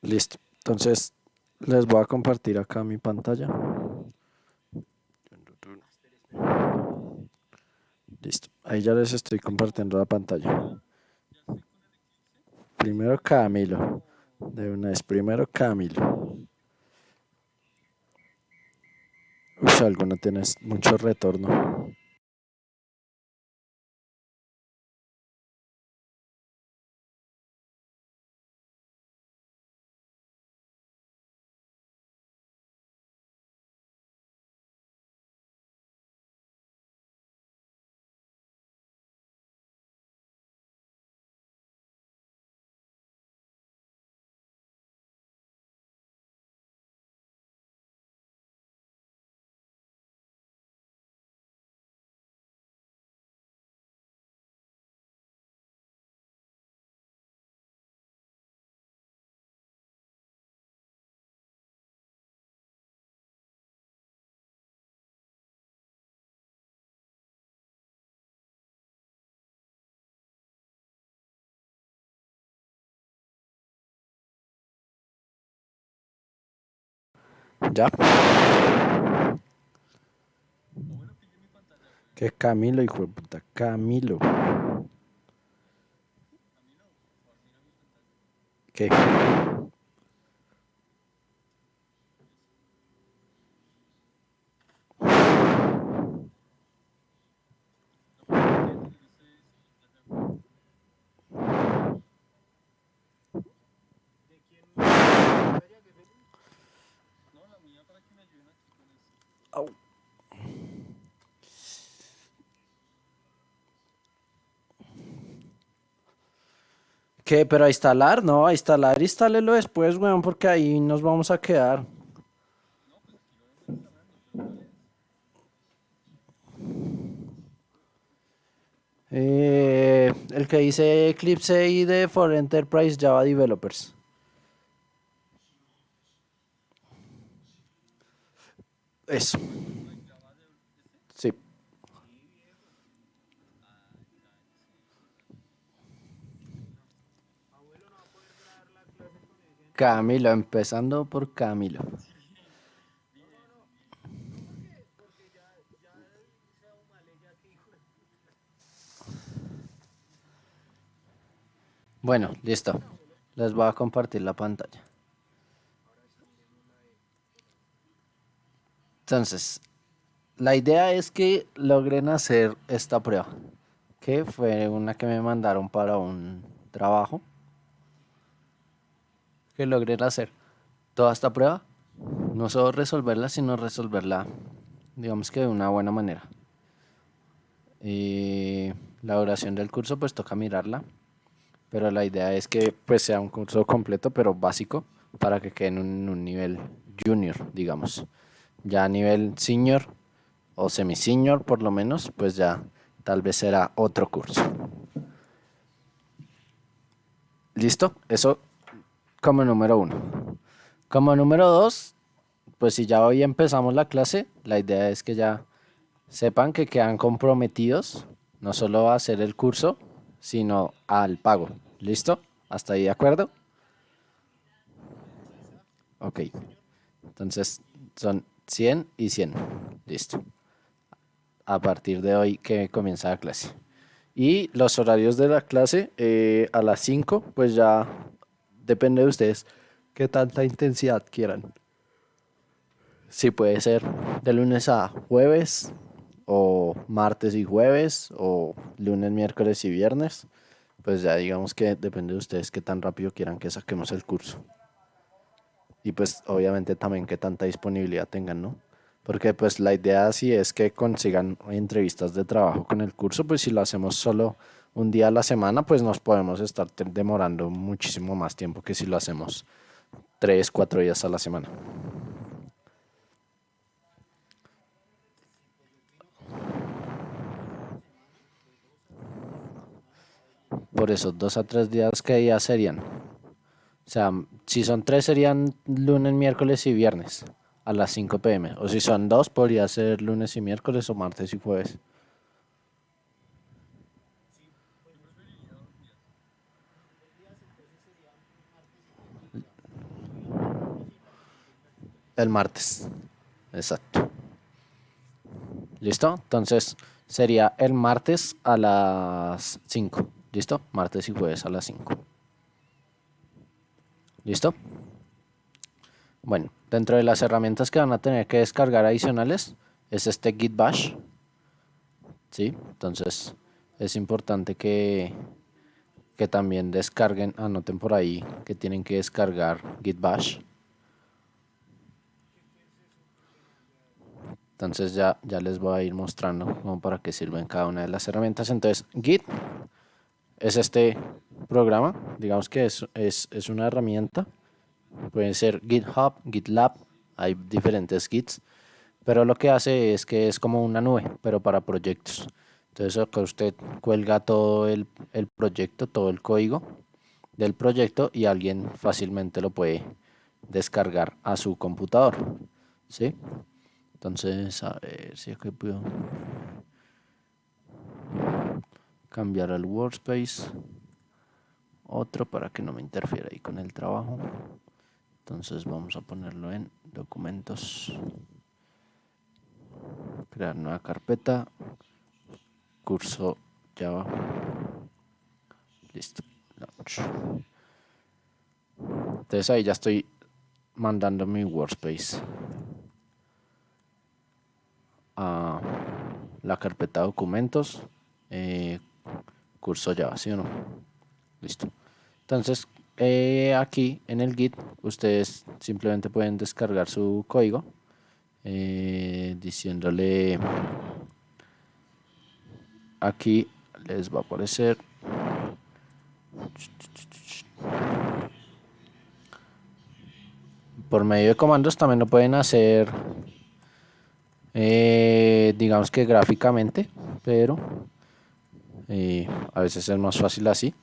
Listo. Entonces, les voy a compartir acá mi pantalla. Listo. Ahí ya les estoy compartiendo la pantalla. Primero Camilo. De una vez, primero Camilo. Uy, alguno tienes mucho retorno. ¿Ya? Que Camilo, hijo de puta. Camilo. ¿Qué? Au. ¿Qué? ¿Pero a instalar? No, a instalar, instálelo después, weón, porque ahí nos vamos a quedar. El que dice Eclipse y de For Enterprise Java Developers. Eso. Sí. Camilo, empezando por Camilo. Bueno, listo. Les voy a compartir la pantalla. Entonces, la idea es que logren hacer esta prueba, que fue una que me mandaron para un trabajo, que logren hacer toda esta prueba, no solo resolverla, sino resolverla, digamos que de una buena manera. Y la duración del curso, pues toca mirarla, pero la idea es que pues sea un curso completo, pero básico, para que quede en un nivel junior, digamos. Ya a nivel senior o semi-senior por lo menos, pues ya tal vez será otro curso. ¿Listo? Eso como número uno. Como número dos, pues si ya hoy empezamos la clase, la idea es que ya sepan que quedan comprometidos no solo a hacer el curso, sino al pago. ¿Listo? ¿Hasta ahí de acuerdo? Ok. Entonces son 100 y 100. Listo. A partir de hoy que comienza la clase. Y los horarios de la clase a las 5 pues ya depende de ustedes qué tanta intensidad quieran. Si puede ser de lunes a jueves, o martes y jueves, o lunes, miércoles y viernes. Pues ya digamos que depende de ustedes qué tan rápido quieran que saquemos el curso. Y pues obviamente también qué tanta disponibilidad tengan, ¿no? Porque pues la idea sí es que consigan entrevistas de trabajo con el curso, pues si lo hacemos solo un día a la semana, pues nos podemos estar demorando muchísimo más tiempo que si lo hacemos 3, 4 días a la semana. Por eso, 2 a 3 días, ¿qué días serían? O sea, si son tres serían lunes, miércoles y viernes a las 5 p.m. O si son dos, podría ser lunes y miércoles o martes y jueves. El martes. Exacto. ¿Listo? Entonces sería el martes a las 5. ¿Listo? Martes y jueves a las 5. ¿Listo? Bueno, dentro de las herramientas que van a tener que descargar adicionales es este Git Bash. ¿Sí? Entonces es importante que también descarguen, anoten por ahí que tienen que descargar Git Bash. Entonces ya les voy a ir mostrando como para qué sirven cada una de las herramientas. Entonces Git es este programa, digamos que es una herramienta. Pueden ser GitHub, GitLab, hay diferentes Gits, pero lo que hace es que es como una nube, pero para proyectos. Entonces acá usted cuelga todo el proyecto, todo el código del proyecto y alguien fácilmente lo puede descargar a su computador. ¿Sí? Entonces, a ver si aquí puedo cambiar al workspace. Otro para que no me interfiera ahí con el trabajo. Entonces vamos a ponerlo en documentos. Crear nueva carpeta. Curso Java. Listo. Launch. Entonces ahí ya estoy mandando mi workspace a la carpeta documentos. Curso Java, ¿sí o no? Listo. Entonces aquí en el Git ustedes simplemente pueden descargar su código diciéndole aquí les va a aparecer por medio de comandos. También lo pueden hacer digamos que gráficamente, pero a veces es más fácil así.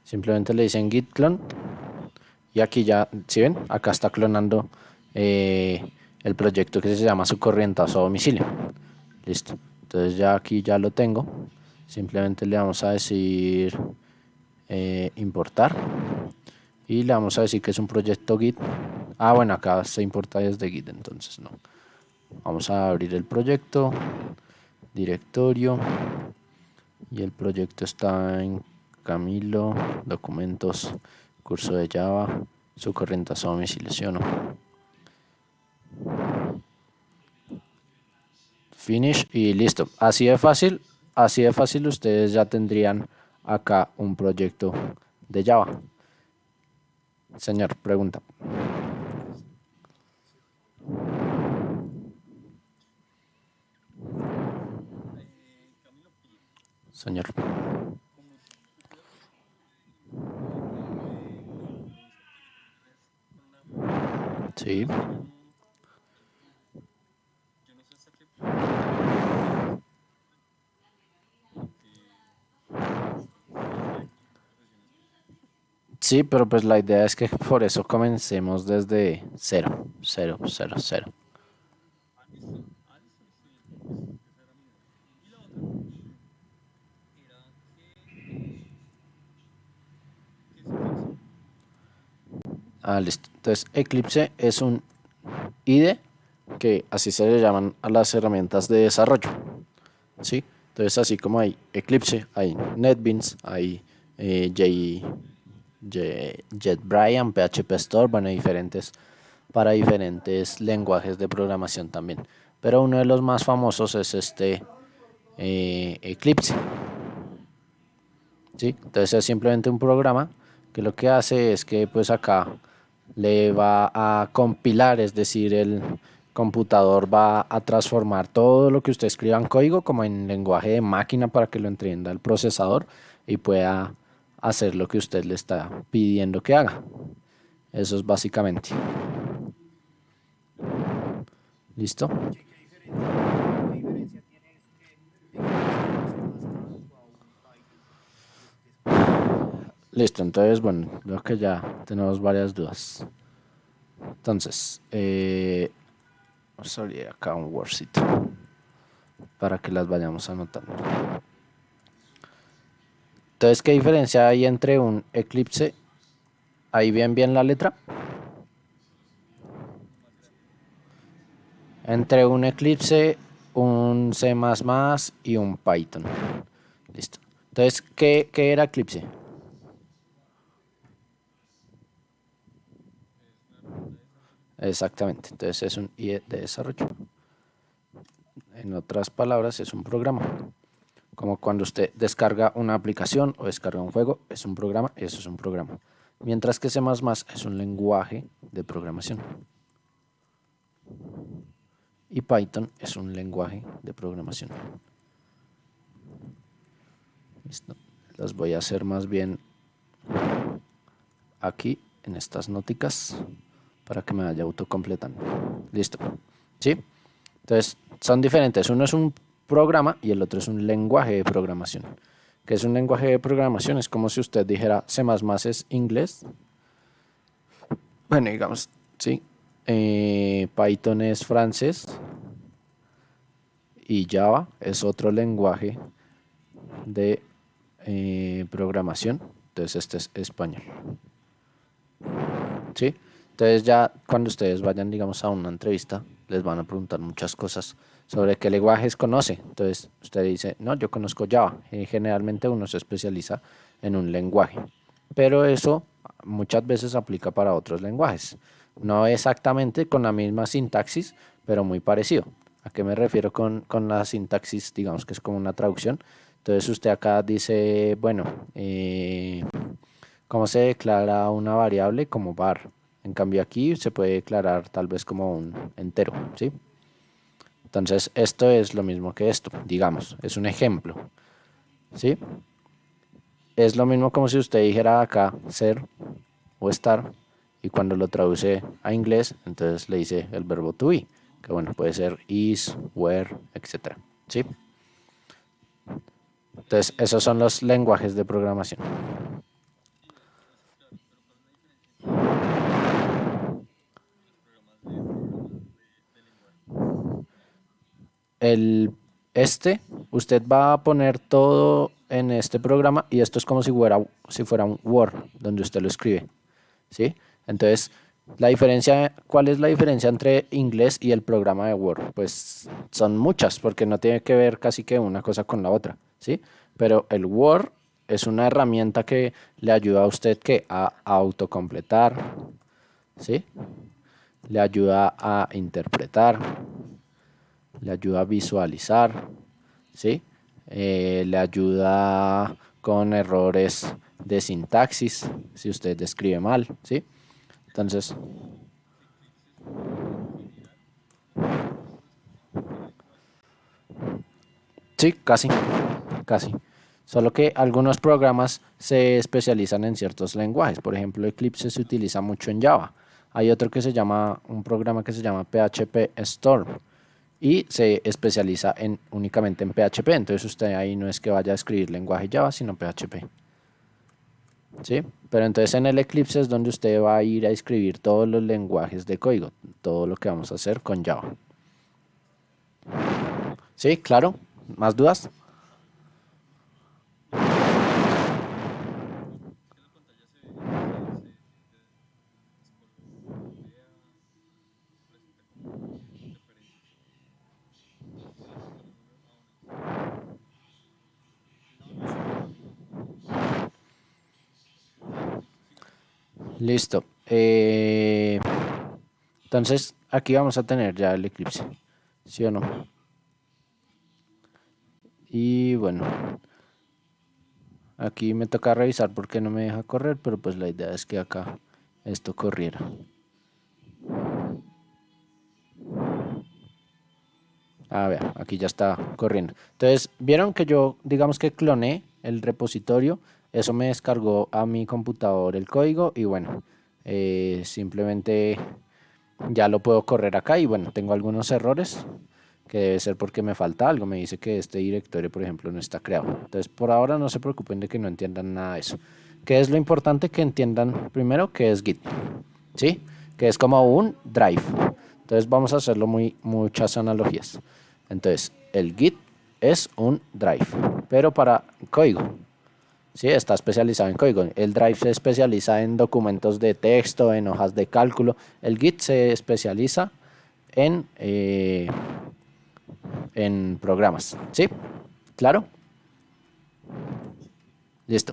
Simplemente le dicen git clone y aquí ya, si ven, acá está clonando el proyecto que se llama su corrientazo a domicilio. Listo. Entonces ya aquí ya lo tengo. Simplemente le vamos a decir importar y le vamos a decir que es un proyecto git. Ah, bueno, acá se importa desde git, entonces no. Vamos a abrir el proyecto, directorio, y el proyecto está en Camilo, documentos, curso de Java, su corrientazo a domicilio, ¿sí o no? Finish y listo. Así de fácil ustedes ya tendrían acá un proyecto de Java. Señor, pregunta. Señor. Sí. Sí, pero pues la idea es que por eso comencemos desde cero, cero, cero, cero. Ah, listo. Entonces, Eclipse es un IDE que así se le llaman a las herramientas de desarrollo. ¿Sí? Entonces, así como hay Eclipse, hay NetBeans, hay JetBrains, PHP Store, bueno, diferentes para diferentes lenguajes de programación también. Pero uno de los más famosos es este Eclipse. ¿Sí? Entonces es simplemente un programa que lo que hace es que pues acá le va a compilar, es decir, el computador va a transformar todo lo que usted escriba en código como en lenguaje de máquina para que lo entienda el procesador y pueda hacer lo que usted le está pidiendo que haga. Eso es básicamente. ¿Listo? Listo, entonces bueno, veo que ya tenemos varias dudas. Entonces, vamos a abrir acá un Wordcito para que las vayamos anotando. Entonces, ¿qué diferencia hay entre un eclipse? Ahí bien la letra. Entre un Eclipse, un C++ y un Python. Listo. Entonces, ¿qué era Eclipse? Exactamente. Entonces es un IE de desarrollo. En otras palabras, es un programa. Como cuando usted descarga una aplicación o descarga un juego, es un programa, eso es un programa. Mientras que C++ es un lenguaje de programación. Y Python es un lenguaje de programación. Listo. Las voy a hacer más bien aquí en estas nóticas para que me vaya autocompletando. Listo. ¿Sí? Entonces, son diferentes. Uno es un programa y el otro es un lenguaje de programación. ¿Qué es un lenguaje de programación? Es como si usted dijera C++ es inglés. Bueno, digamos, sí. Python es francés y Java es otro lenguaje de programación. Entonces, este es español. ¿Sí? Entonces ya cuando ustedes vayan, digamos, a una entrevista, les van a preguntar muchas cosas sobre qué lenguajes conoce. Entonces usted dice, no, yo conozco Java. Y generalmente uno se especializa en un lenguaje. Pero eso muchas veces aplica para otros lenguajes. No exactamente con la misma sintaxis, pero muy parecido. ¿A qué me refiero con la sintaxis? Digamos que es como una traducción. Entonces usted acá dice, bueno, ¿cómo se declara una variable? Como var. En cambio aquí se puede declarar tal vez como un entero, ¿sí? Entonces esto es lo mismo que esto, digamos, es un ejemplo, ¿sí? Es lo mismo como si usted dijera acá ser o estar y cuando lo traduce a inglés, entonces le dice el verbo to be, que bueno, puede ser is, were, etcétera, ¿sí? Entonces esos son los lenguajes de programación. el, usted va a poner todo en este programa y esto es como si fuera un Word donde usted lo escribe, ¿sí? Entonces, ¿cuál es la diferencia entre inglés y el programa de Word? Pues son muchas, porque no tiene que ver casi que una cosa con la otra, ¿sí? Pero el Word es una herramienta que le ayuda a usted a autocompletar, ¿sí? Le ayuda a interpretar, le ayuda a visualizar, ¿sí? Le ayuda con errores de sintaxis, si usted escribe mal, ¿sí? Entonces, sí, casi, casi. Solo que algunos programas se especializan en ciertos lenguajes. Por ejemplo, Eclipse se utiliza mucho en Java. Hay otro un programa que se llama PHP Storm y se especializa únicamente en PHP. Entonces usted ahí no es que vaya a escribir lenguaje Java, sino PHP. ¿Sí? Pero entonces en el Eclipse es donde usted va a ir a escribir todos los lenguajes de código, todo lo que vamos a hacer con Java. ¿Sí? Claro. ¿Más dudas? Listo. Entonces aquí vamos a tener ya el Eclipse. ¿Sí o no? Y bueno, aquí me toca revisar por qué no me deja correr, pero pues la idea es que acá esto corriera. A ver, aquí ya está corriendo. Entonces, vieron que yo, digamos que cloné el repositorio, eso me descargó a mi computador el código y bueno, simplemente ya lo puedo correr acá y bueno, tengo algunos errores que debe ser porque me falta algo. Me dice que este directorio, por ejemplo, no está creado. Entonces, por ahora no se preocupen de que no entiendan nada de eso. ¿Qué es lo importante que entiendan primero? Que es Git, ¿sí? Que es como un drive. Entonces, vamos a hacerlo muchas analogías. Entonces, el Git es un drive, pero para código. Sí, está especializado en código. El Drive se especializa en documentos de texto, en hojas de cálculo. El Git se especializa en programas. ¿Sí? ¿Claro? Listo.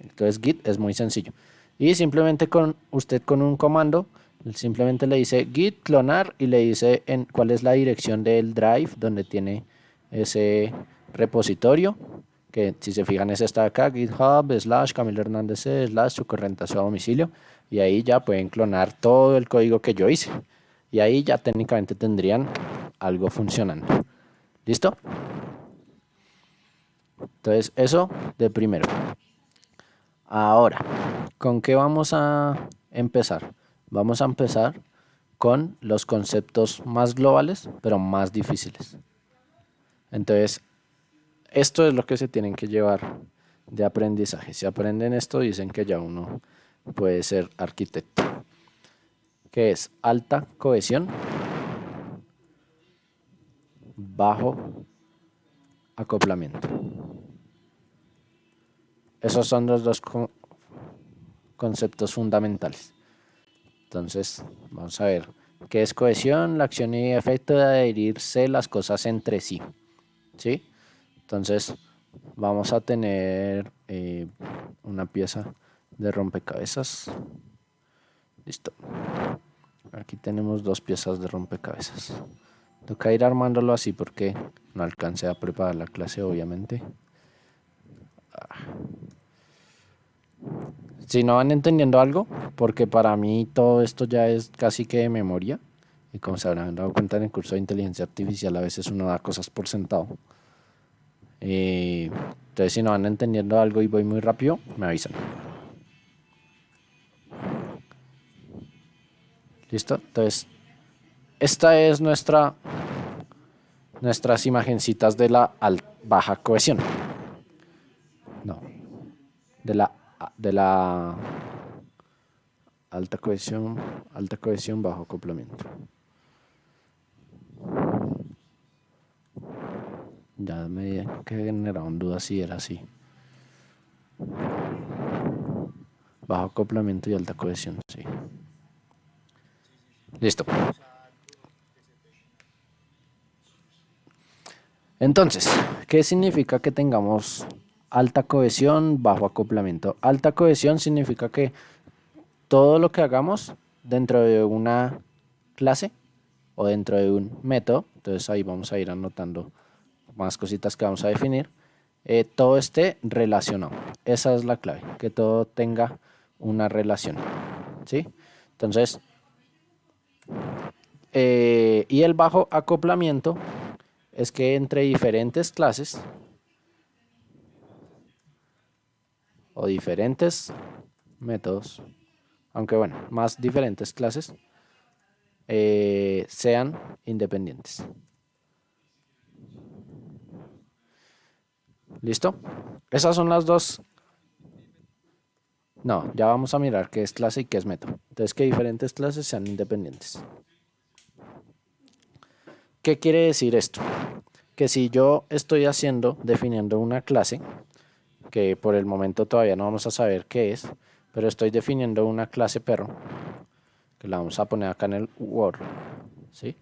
Entonces git es muy sencillo. Y simplemente usted con un comando, simplemente le dice git clonar y le dice cuál es la dirección del drive donde tiene ese repositorio. Que si se fijan es esta de acá, github slash Camilo Hernández slash su corriente a su domicilio. Y ahí ya pueden clonar todo el código que yo hice. Y ahí ya técnicamente tendrían algo funcionando. ¿Listo? Entonces eso de primero. Ahora, ¿con qué vamos a empezar? Vamos a empezar con los conceptos más globales, pero más difíciles. Entonces, esto es lo que se tienen que llevar de aprendizaje. Si aprenden esto, dicen que ya uno puede ser arquitecto. Que es alta cohesión, bajo acoplamiento. Esos son los dos conceptos fundamentales. Entonces, vamos a ver qué es cohesión, la acción y efecto de adherirse las cosas entre sí. ¿Sí? Entonces, vamos a tener una pieza de rompecabezas. Listo. Aquí tenemos dos piezas de rompecabezas. Toca ir armándolo así porque no alcancé a preparar la clase, obviamente. Si no van entendiendo algo, porque para mí todo esto ya es casi que de memoria, y como se habrán dado cuenta en el curso de inteligencia artificial, a veces uno da cosas por sentado. Entonces, si no van entendiendo algo y voy muy rápido, me avisan. ¿Listo? Entonces, esta es nuestras imagencitas de la baja cohesión. No, de la alta cohesión, bajo acoplamiento. Ya me generaron dudas si era así. Bajo acoplamiento y alta cohesión, sí. Listo. Entonces, ¿qué significa que tengamos alta cohesión, bajo acoplamiento? Alta cohesión significa que todo lo que hagamos dentro de una clase o dentro de un método, entonces ahí vamos a ir anotando más cositas que vamos a definir, todo esté relacionado. Esa es la clave, que todo tenga una relación. ¿Sí? Entonces, y el bajo acoplamiento es que entre diferentes clases o diferentes métodos, aunque bueno, más diferentes clases, sean independientes. ¿Listo? Esas son las dos. No, ya vamos a mirar qué es clase y qué es método. Entonces, que diferentes clases sean independientes. ¿Qué quiere decir esto? Que si yo estoy definiendo una clase, que por el momento todavía no vamos a saber qué es, pero estoy definiendo una clase perro, que la vamos a poner acá en el Word, ¿sí?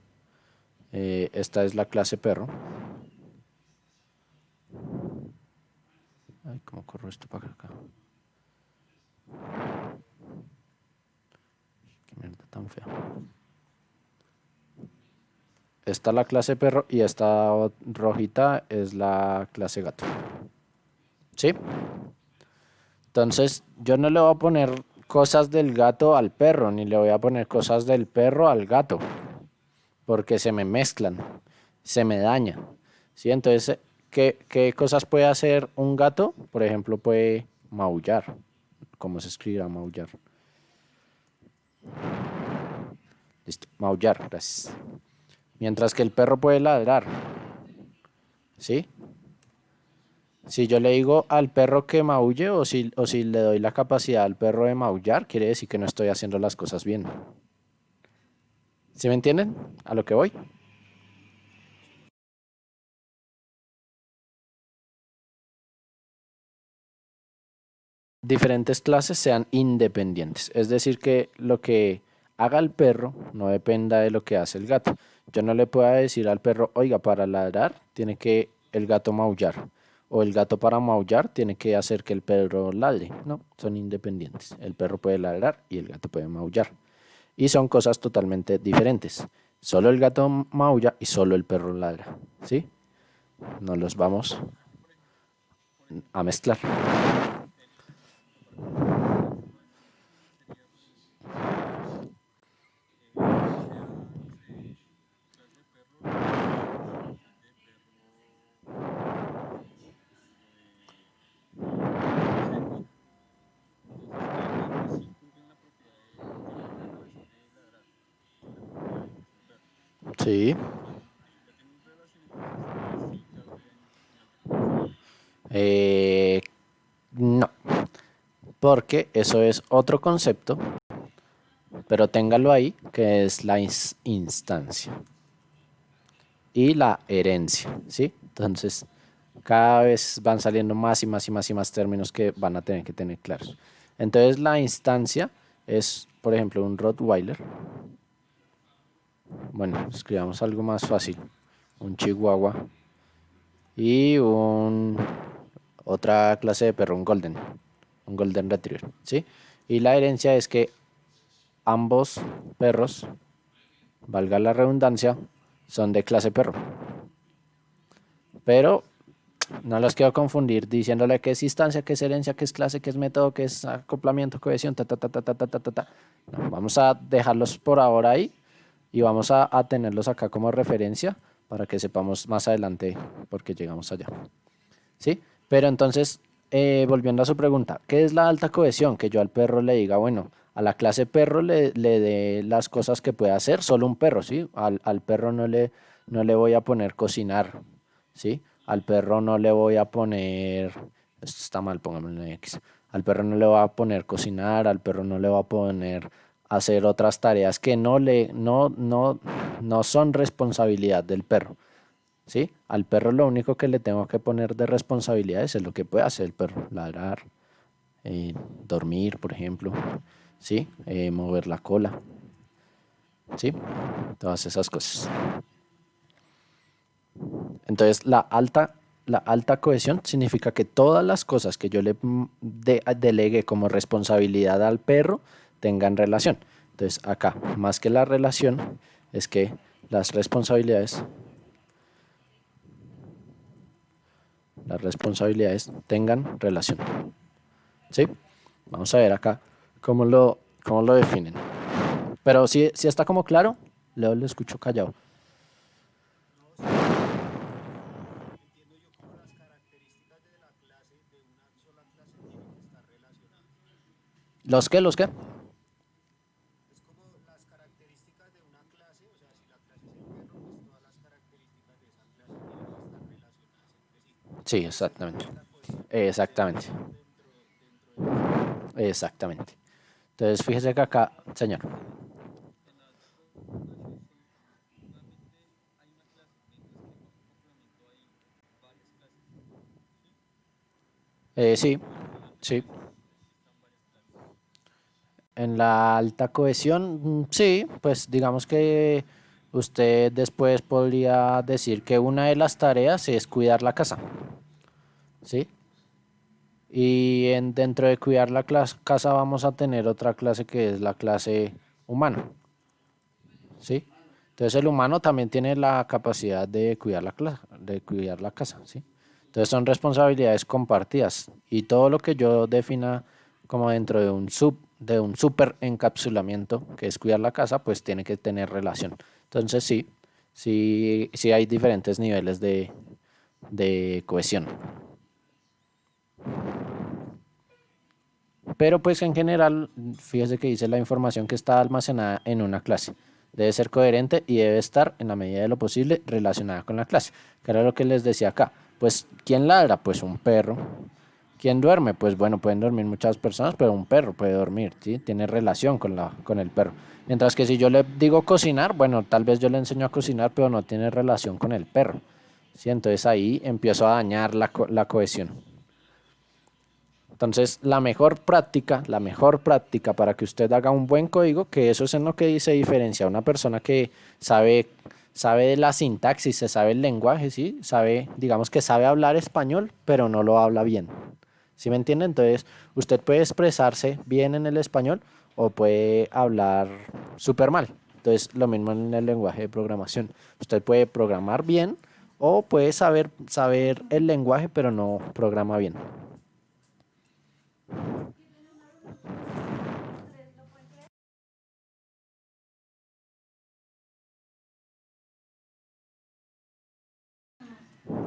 Esta es la clase perro. Ay, ¿cómo corro esto para acá? Qué mierda tan fea. Esta es la clase perro y esta rojita es la clase gato. ¿Sí? Entonces, yo no le voy a poner cosas del gato al perro, ni le voy a poner cosas del perro al gato, porque se me mezclan, se me daña. ¿Sí? Entonces, ¿qué cosas puede hacer un gato? Por ejemplo, puede maullar. ¿Cómo se escribirá maullar? Listo, maullar, gracias. Mientras que el perro puede ladrar. ¿Sí? Si yo le digo al perro que maulle o si le doy la capacidad al perro de maullar, quiere decir que no estoy haciendo las cosas bien. ¿Sí me entienden? A lo que voy. Diferentes clases sean independientes. Es decir, que lo que haga el perro no dependa de lo que hace el gato. Yo no le puedo decir al perro, oiga, para ladrar tiene que el gato maullar. O el gato para maullar tiene que hacer que el perro ladre. No, son independientes. El perro puede ladrar y el gato puede maullar. Y son cosas totalmente diferentes. Solo el gato maulla y solo el perro ladra. ¿Sí? No los vamos a mezclar. Sí. Eh, no, porque eso es otro concepto, pero téngalo ahí, que es la instancia y la herencia, ¿sí? Entonces, cada vez van saliendo más y más y más y más términos que van a tener que tener claros. Entonces, la instancia es, por ejemplo, un Rottweiler. Bueno, escribamos algo más fácil. Un Chihuahua y otra clase de perro, un Golden Retriever, ¿sí? Y la herencia es que ambos perros, valga la redundancia, son de clase perro. Pero no los quiero confundir diciéndole que es instancia, que es herencia, que es clase, que es método, que es acoplamiento, cohesión, ta, ta, ta, ta, ta, ta, ta, ta, ta. No, vamos a dejarlos por ahora ahí y vamos a tenerlos acá como referencia para que sepamos más adelante por qué llegamos allá. ¿Sí? Pero entonces, volviendo a su pregunta, ¿qué es la alta cohesión? Que yo al perro le diga, bueno, a la clase perro le dé las cosas que puede hacer, solo un perro, ¿sí? Al perro no le voy a poner cocinar, ¿sí? Al perro no le voy a poner, esto está mal, pongámoslo en X. Al perro no le voy a poner cocinar, al perro no le voy a poner hacer otras tareas que no son responsabilidad del perro. ¿Sí? Al perro lo único que le tengo que poner de responsabilidades es lo que puede hacer el perro, ladrar, dormir, por ejemplo, ¿sí? Mover la cola, ¿sí? Todas esas cosas. Entonces, la alta cohesión significa que todas las cosas que yo le delegue como responsabilidad al perro tengan relación. Entonces, acá, más que la relación, es que las responsabilidades tengan relación. ¿Sí? Vamos a ver acá cómo lo definen. Pero si está como claro, Leo lo escucho callado. ¿Los qué? ¿Los qué? Sí, exactamente. Exactamente. Exactamente. Entonces, fíjese que acá, señor. Sí, sí. En la alta cohesión, sí, pues digamos que usted después podría decir que una de las tareas es cuidar la casa, ¿sí? Y dentro de cuidar la casa vamos a tener otra clase que es la clase humano, ¿sí? Entonces el humano también tiene la capacidad de cuidar la casa, ¿sí? Entonces son responsabilidades compartidas y todo lo que yo defina como dentro de un super encapsulamiento, que es cuidar la casa, pues tiene que tener relación. Entonces sí, sí, sí hay diferentes niveles de cohesión. Pero pues en general, fíjese que dice la información que está almacenada en una clase. Debe ser coherente y debe estar, en la medida de lo posible, relacionada con la clase. Que era lo que les decía acá. Pues, ¿quién ladra? Pues un perro. ¿Quién duerme? Pues bueno, pueden dormir muchas personas, pero un perro puede dormir, ¿sí? Tiene relación con el perro. Mientras que si yo le digo cocinar, bueno, tal vez yo le enseño a cocinar, pero no tiene relación con el perro, ¿sí? Entonces ahí empiezo a dañar la cohesión. Entonces, la mejor práctica para que usted haga un buen código, que eso es en lo que se diferencia a una persona que sabe, sabe de la sintaxis, se sabe el lenguaje, ¿sí? Sabe, digamos que sabe hablar español, pero no lo habla bien. ¿Sí me entiende? Entonces, usted puede expresarse bien en el español o puede hablar súper mal. Entonces, lo mismo en el lenguaje de programación. Usted puede programar bien o puede saber el lenguaje, pero no programa bien.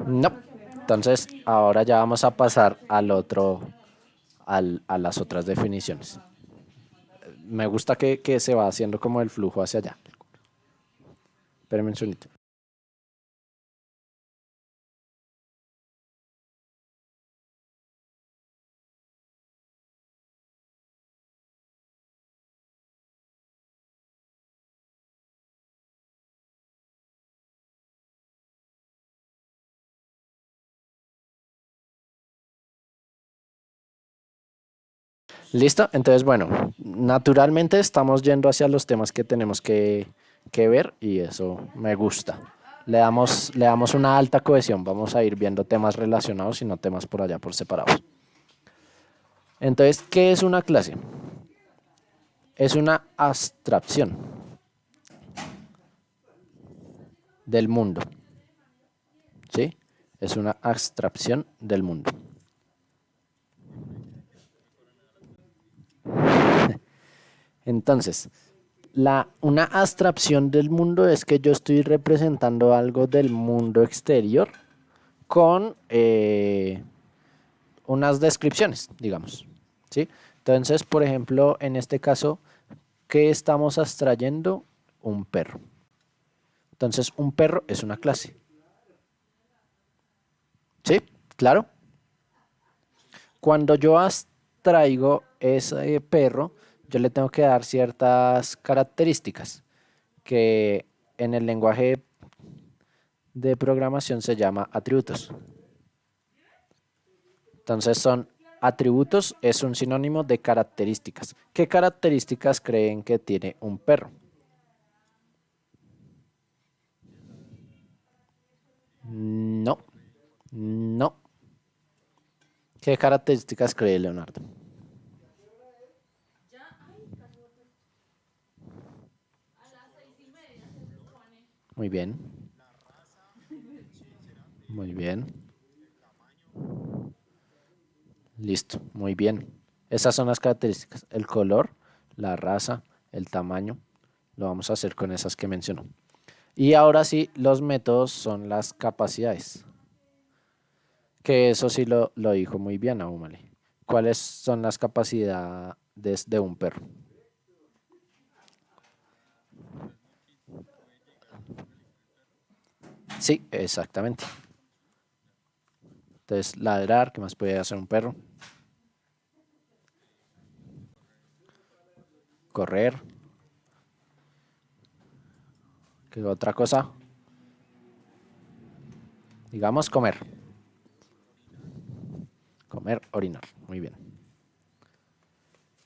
No. Entonces, ahora ya vamos a pasar al otro, a las otras definiciones. Me gusta que se va haciendo como el flujo hacia allá. Espérenme un segundito. ¿Listo? Entonces, bueno, naturalmente estamos yendo hacia los temas que tenemos que ver y eso me gusta. Le damos una alta cohesión. Vamos a ir viendo temas relacionados y no temas por allá por separados. Entonces, ¿qué es una clase? Es una abstracción del mundo. ¿Sí? Es una abstracción del mundo. Entonces, una abstracción del mundo es que yo estoy representando algo del mundo exterior con unas descripciones, digamos. ¿Sí? Entonces, por ejemplo, en este caso, ¿qué estamos abstrayendo? Un perro. Entonces, un perro es una clase. ¿Sí? Claro. Cuando yo abstraigo ese perro, yo le tengo que dar ciertas características que en el lenguaje de programación se llama atributos. Entonces son atributos, es un sinónimo de características. ¿Qué características creen que tiene un perro? No, no. ¿Qué características cree Leonardo? Muy bien, muy bien. Listo, muy bien. Esas son las características. El color, la raza, el tamaño. Lo vamos a hacer con esas que mencionó. Y ahora sí, los métodos son las capacidades. Que eso sí lo dijo muy bien Ahumale. ¿Cuáles son las capacidades de un perro? Sí, exactamente. Entonces, ladrar, ¿qué más puede hacer un perro? Correr, ¿qué otra cosa? Digamos comer. Comer, orinar. Muy bien.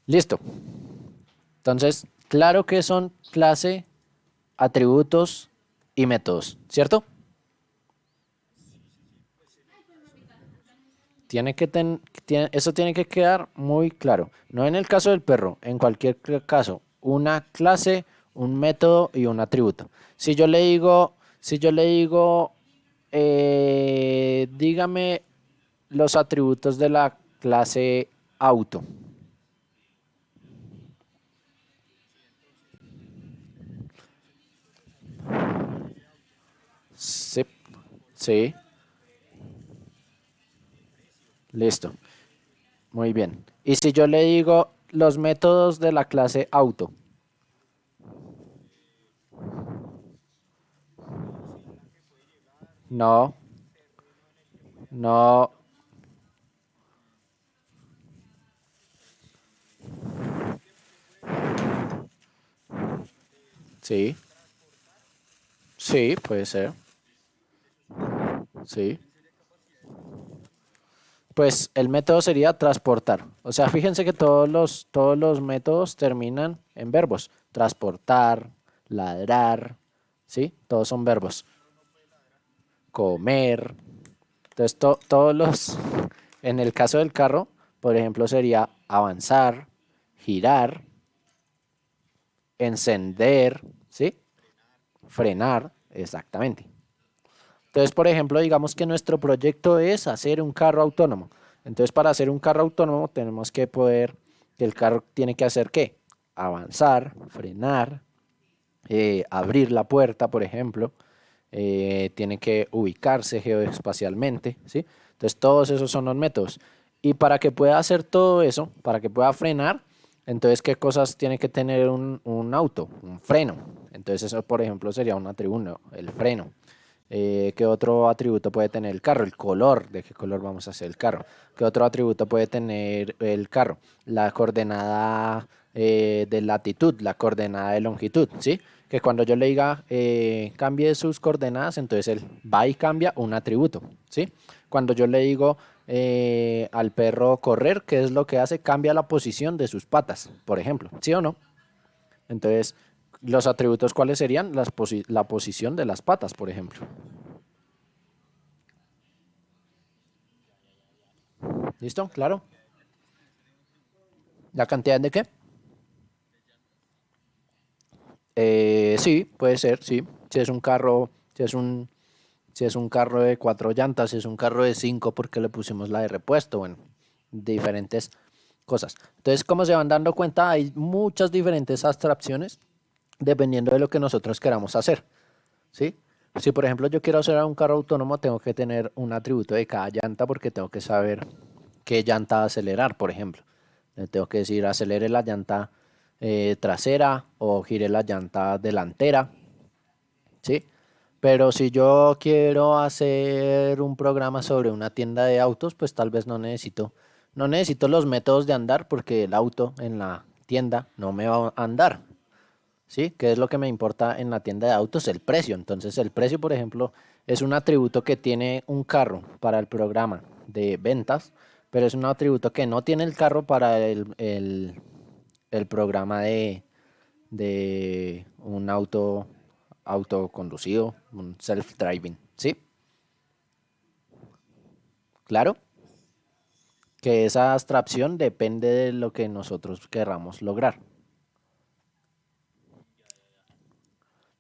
Listo. Entonces, claro que son clase, atributos y métodos, ¿cierto? Eso tiene que quedar muy claro. No en el caso del perro, en cualquier caso, una clase, un método y un atributo. Si yo le digo, dígame los atributos de la clase auto. Sí, sí, listo. Muy bien. Y si yo le digo los métodos de la clase auto. No, no, sí, sí, puede ser. Sí. Pues el método sería transportar. O sea, fíjense que todos los métodos terminan en verbos. Transportar, ladrar, ¿sí? Todos son verbos. Comer. Entonces, todos los, en el caso del carro, por ejemplo, sería avanzar, girar, encender, ¿sí? Frenar, exactamente. Entonces, por ejemplo, digamos que nuestro proyecto es hacer un carro autónomo. Entonces, para hacer un carro autónomo tenemos que poder, que el carro tiene que hacer ¿qué? Avanzar, frenar, abrir la puerta, por ejemplo, tiene que ubicarse geoespacialmente, ¿sí? Entonces, todos esos son los métodos. Y para que pueda hacer todo eso, para que pueda frenar, entonces, ¿qué cosas tiene que tener un auto? Un freno. Entonces, eso, por ejemplo, sería un atributo, el freno. ¿Qué otro atributo puede tener el carro? El color, ¿de qué color vamos a hacer el carro? ¿Qué otro atributo puede tener el carro? La coordenada de latitud, la coordenada de longitud, ¿sí? Que cuando yo le diga cambie sus coordenadas, entonces él va y cambia un atributo, ¿sí? Cuando yo le digo al perro correr, ¿qué es lo que hace? Cambia la posición de sus patas, por ejemplo, ¿sí o no? Entonces, los atributos, ¿cuáles serían? La posición de las patas, por ejemplo. ¿Listo? ¿Claro? ¿La cantidad de qué? Sí, puede ser, sí. Si es un carro, si es un carro de cuatro llantas, si es un carro de cinco, porque le pusimos la de repuesto, bueno, diferentes cosas. Entonces, como se van dando cuenta, hay muchas diferentes abstracciones dependiendo de lo que nosotros queramos hacer, ¿sí? Si por ejemplo yo quiero hacer un carro autónomo, tengo que tener un atributo de cada llanta porque tengo que saber qué llanta acelerar, por ejemplo. Le tengo que decir acelere la llanta trasera o gire la llanta delantera, ¿sí? Pero si yo quiero hacer un programa sobre una tienda de autos, pues tal vez no necesito los métodos de andar porque el auto en la tienda no me va a andar, ¿sí? ¿Qué es lo que me importa en la tienda de autos? El precio. Entonces, el precio, por ejemplo, es un atributo que tiene un carro para el programa de ventas, pero es un atributo que no tiene el carro para el programa de un auto autoconducido, un self-driving, ¿sí? Claro que esa abstracción depende de lo que nosotros querramos lograr.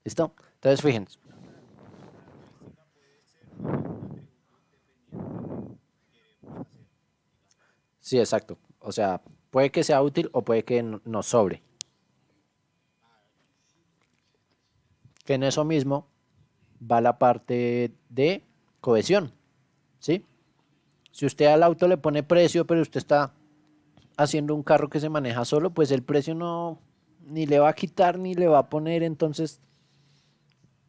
¿Listo? Entonces, fíjense. Sí, exacto. O sea, puede que sea útil o puede que nos sobre. Que en eso mismo va la parte de cohesión, ¿sí? Si usted al auto le pone precio, pero usted está haciendo un carro que se maneja solo, pues el precio no ni le va a quitar ni le va a poner, entonces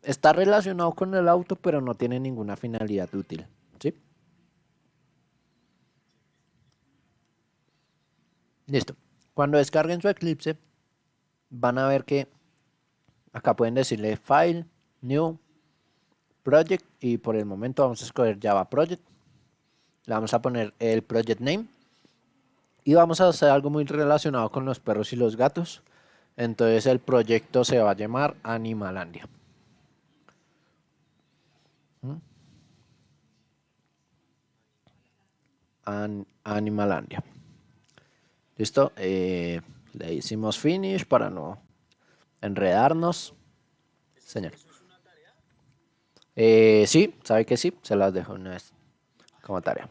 está relacionado con el auto, pero no tiene ninguna finalidad útil, ¿sí? Listo. Cuando descarguen su Eclipse, van a ver que acá pueden decirle File, New, Project y por el momento vamos a escoger Java Project. Le vamos a poner el Project Name y vamos a hacer algo muy relacionado con los perros y los gatos. Entonces el proyecto se va a llamar Animalandia. ¿Mm? Animalandia. ¿Listo? Le hicimos finish para no enredarnos. Señor. Sí, sabe que sí, se las dejo una vez como tarea.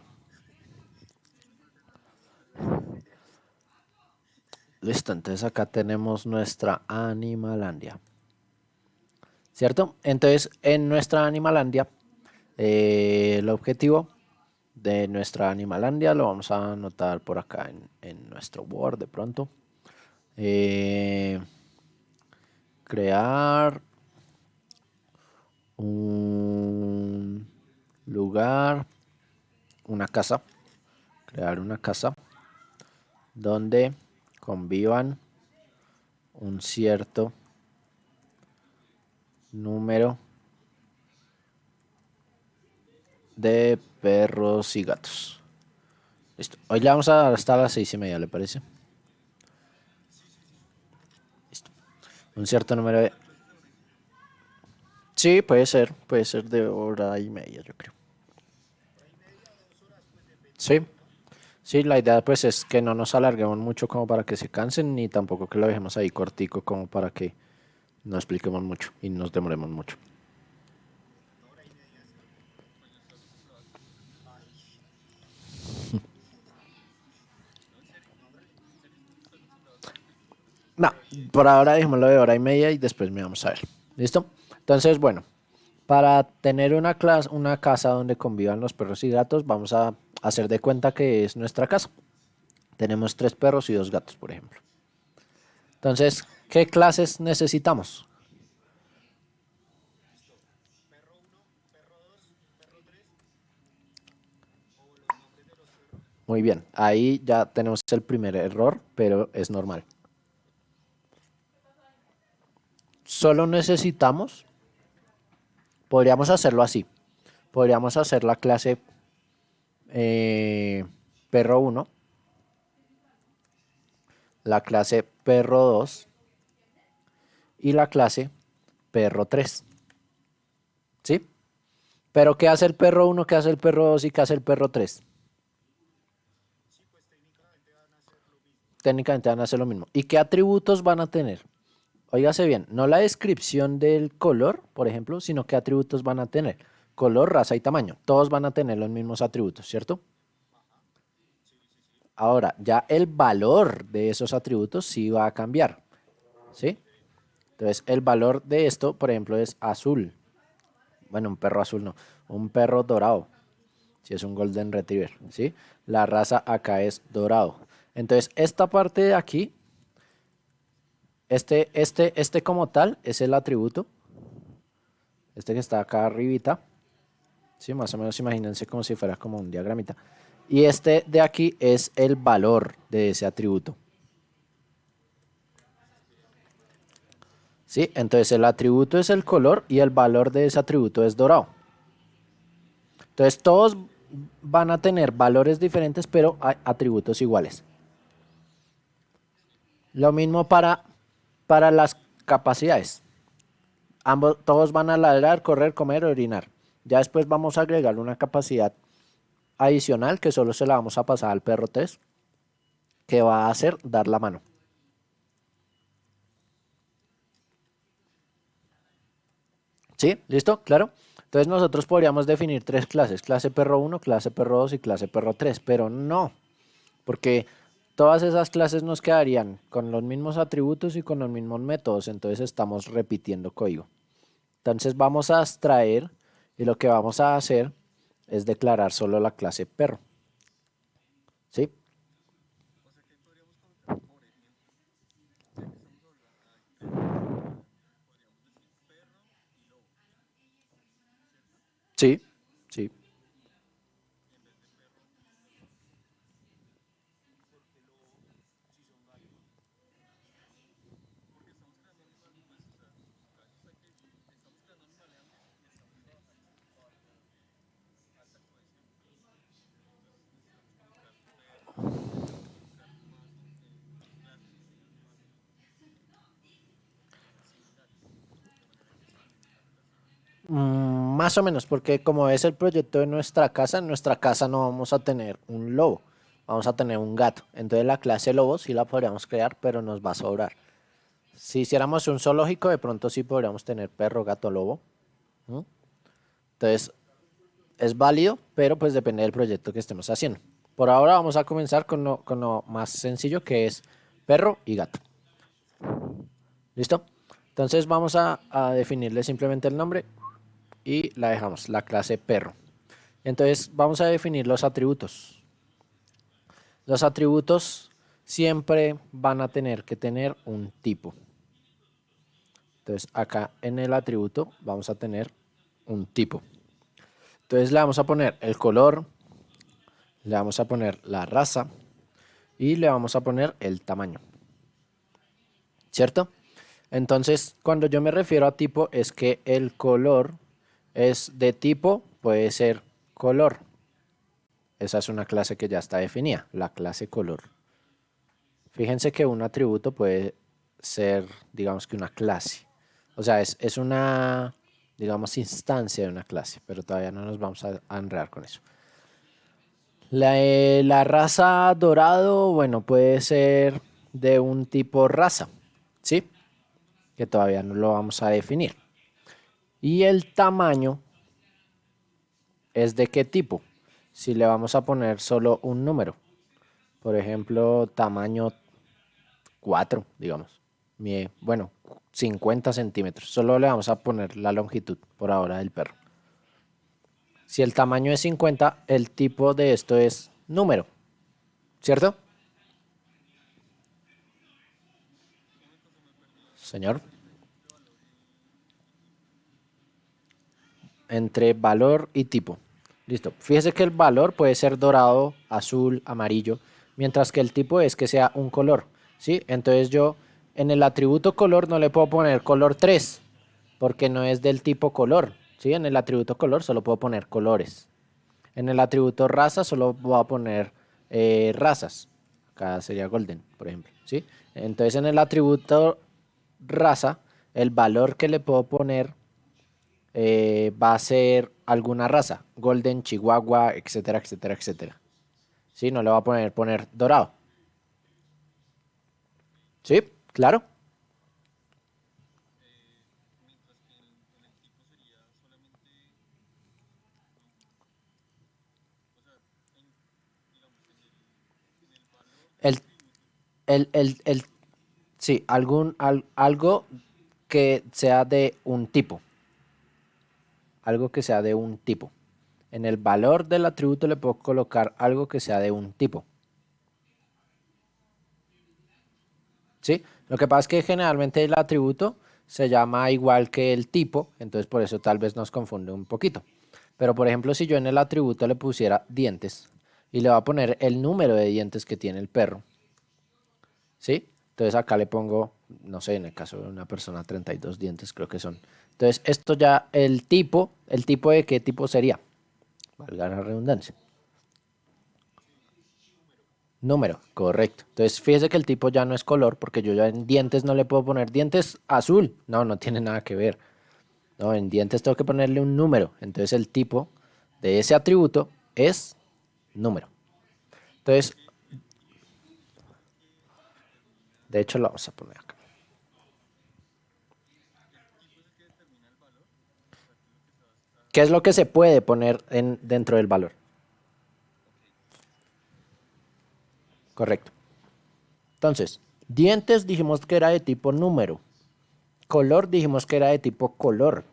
Listo, entonces acá tenemos nuestra Animalandia. ¿Cierto? Entonces, en nuestra Animalandia, el objetivo de nuestra Animalandia lo vamos a anotar por acá en nuestro Word de pronto. Eh, crear un lugar, una casa, crear una casa donde convivan un cierto número de perros y gatos. Listo. Hoy le vamos a dar hasta las 6:30, ¿le parece? Listo. Un cierto número de... Sí, puede ser de hora y media, yo creo. Sí, sí, la idea pues es que no nos alarguemos mucho como para que se cansen, ni tampoco que lo dejemos ahí cortico como para que no expliquemos mucho y nos demoremos mucho. No, por ahora dejémoslo de hora y media y después me vamos a ver. ¿Listo? Entonces, bueno, para tener una casa donde convivan los perros y gatos, vamos a hacer de cuenta que es nuestra casa. Tenemos 3 perros y 2 gatos, por ejemplo. Entonces, ¿qué clases necesitamos? Muy bien, ahí ya tenemos el primer error, pero es normal. Solo necesitamos, podríamos hacerlo así. Podríamos hacer la clase eh, perro uno, la clase perro 2 y la clase perro 3. ¿Sí? Pero ¿qué hace el perro uno? ¿Qué hace el perro 2 y qué hace el perro 3? Técnicamente van a hacer lo mismo. ¿Y qué atributos van a tener? Óigase bien, no la descripción del color, por ejemplo, sino qué atributos van a tener. Color, raza y tamaño. Todos van a tener los mismos atributos, ¿cierto? Ahora, ya el valor de esos atributos sí va a cambiar, ¿sí? Entonces, el valor de esto, por ejemplo, es azul. Bueno, un perro azul no, un perro dorado, si es un Golden Retriever, ¿sí? La raza acá es dorado. Entonces, esta parte de aquí, este como tal es el atributo, este que está acá arribita, ¿sí? Más o menos imagínense como si fuera como un diagramita. Y este de aquí es el valor de ese atributo, ¿sí? Entonces, el atributo es el color y el valor de ese atributo es dorado. Entonces, todos van a tener valores diferentes, pero hay atributos iguales. Lo mismo para las capacidades. Ambos, todos van a ladrar, correr, comer, orinar. Ya después vamos a agregar una capacidad adicional que solo se la vamos a pasar al perro 3, que va a hacer dar la mano. ¿Sí? ¿Listo? ¿Claro? Entonces nosotros podríamos definir 3 clases, clase perro 1, clase perro 2 y clase perro 3, pero no, porque todas esas clases nos quedarían con los mismos atributos y con los mismos métodos, entonces estamos repitiendo código. Entonces vamos a abstraer y lo que vamos a hacer es declarar solo la clase perro. ¿Sí? Sí, sí. Más o menos, porque como es el proyecto de nuestra casa, en nuestra casa no vamos a tener un lobo, vamos a tener un gato. Entonces la clase lobo sí la podríamos crear, pero nos va a sobrar. Si hiciéramos un zoológico, de pronto sí podríamos tener perro, gato, lobo. ¿No? Entonces es válido, pero pues depende del proyecto que estemos haciendo. Por ahora vamos a comenzar con lo más sencillo que es perro y gato. ¿Listo? Entonces vamos a definirle simplemente el nombre y la dejamos, la clase perro. Entonces vamos a definir los atributos. Los atributos siempre van a tener que tener un tipo. Entonces acá en el atributo vamos a tener un tipo. Entonces le vamos a poner el color, le vamos a poner la raza y le vamos a poner el tamaño. ¿Cierto? Entonces, cuando yo me refiero a tipo, es que el color es de tipo, puede ser color. esa es una clase que ya está definida, la clase color. Fíjense que un atributo puede ser, digamos que una clase. O sea, es una, digamos, instancia de una clase, pero todavía no nos vamos a enredar con eso. La raza dorado, bueno, puede ser de un tipo raza, ¿sí? Que todavía no lo vamos a definir. Y el tamaño es de qué tipo. Si le vamos a poner solo un número, por ejemplo, tamaño 4, digamos. Bueno, 50 centímetros. Solo le vamos a poner la longitud por ahora del perro. Si el tamaño es 50, el tipo de esto es número, ¿cierto? Señor. Entre valor y tipo. Listo. Fíjese que el valor puede ser dorado, azul, amarillo, mientras que el tipo es que sea un color, ¿sí? Entonces yo en el atributo color no le puedo poner color 3 porque no es del tipo color, ¿sí? En el atributo color solo puedo poner colores. En el atributo raza solo voy a poner razas. Acá sería golden, por ejemplo, ¿sí? Entonces en el atributo raza, el valor que le puedo poner va a ser alguna raza, golden, chihuahua, etcétera, etcétera, etcétera. ¿Sí? No le va a poner dorado. ¿Sí? Claro. El, el sí, algo que sea de un tipo. Algo que sea de un tipo. En el valor del atributo le puedo colocar algo que sea de un tipo. ¿Sí? Lo que pasa es que generalmente el atributo se llama igual que el tipo, entonces por eso tal vez nos confunde un poquito. Pero por ejemplo, si yo en el atributo le pusiera dientes y le voy a poner el número de dientes que tiene el perro, ¿sí? Entonces acá le pongo, no sé, en el caso de una persona 32 dientes creo que son. Entonces esto ya, el tipo de qué tipo sería, valga la redundancia. Número, correcto. Entonces, fíjese que el tipo ya no es color, porque yo ya en dientes no le puedo poner dientes azul. No, no tiene nada que ver. No, en dientes tengo que ponerle un número. Entonces, el tipo de ese atributo es número. Entonces, de hecho, lo vamos a poner acá. ¿Qué es lo que se puede poner dentro del valor? Correcto. Entonces, dientes dijimos que era de tipo número. Color dijimos que era de tipo color.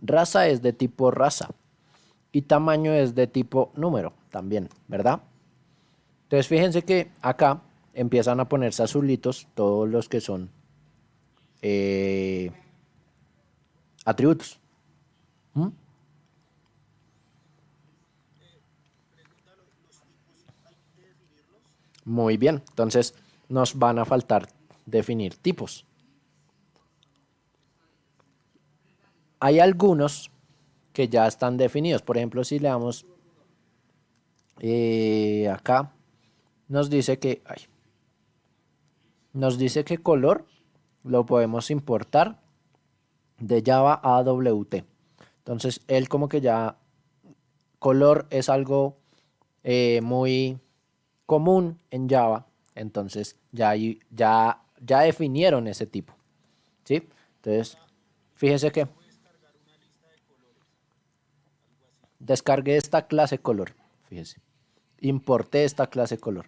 Raza es de tipo raza. Y tamaño es de tipo número también, ¿verdad? Entonces fíjense que acá empiezan a ponerse azulitos todos los que son eh, atributos. ¿Mm? Muy bien, entonces nos van a faltar definir tipos. Hay algunos que ya están definidos. Por ejemplo, si le damos acá, nos dice que, ay, nos dice que color lo podemos importar de Java a AWT. Entonces, él como que ya, color es algo muy común en Java, entonces ya definieron ese tipo, ¿sí? Entonces, fíjese que descargué esta clase color, fíjese, importé esta clase color,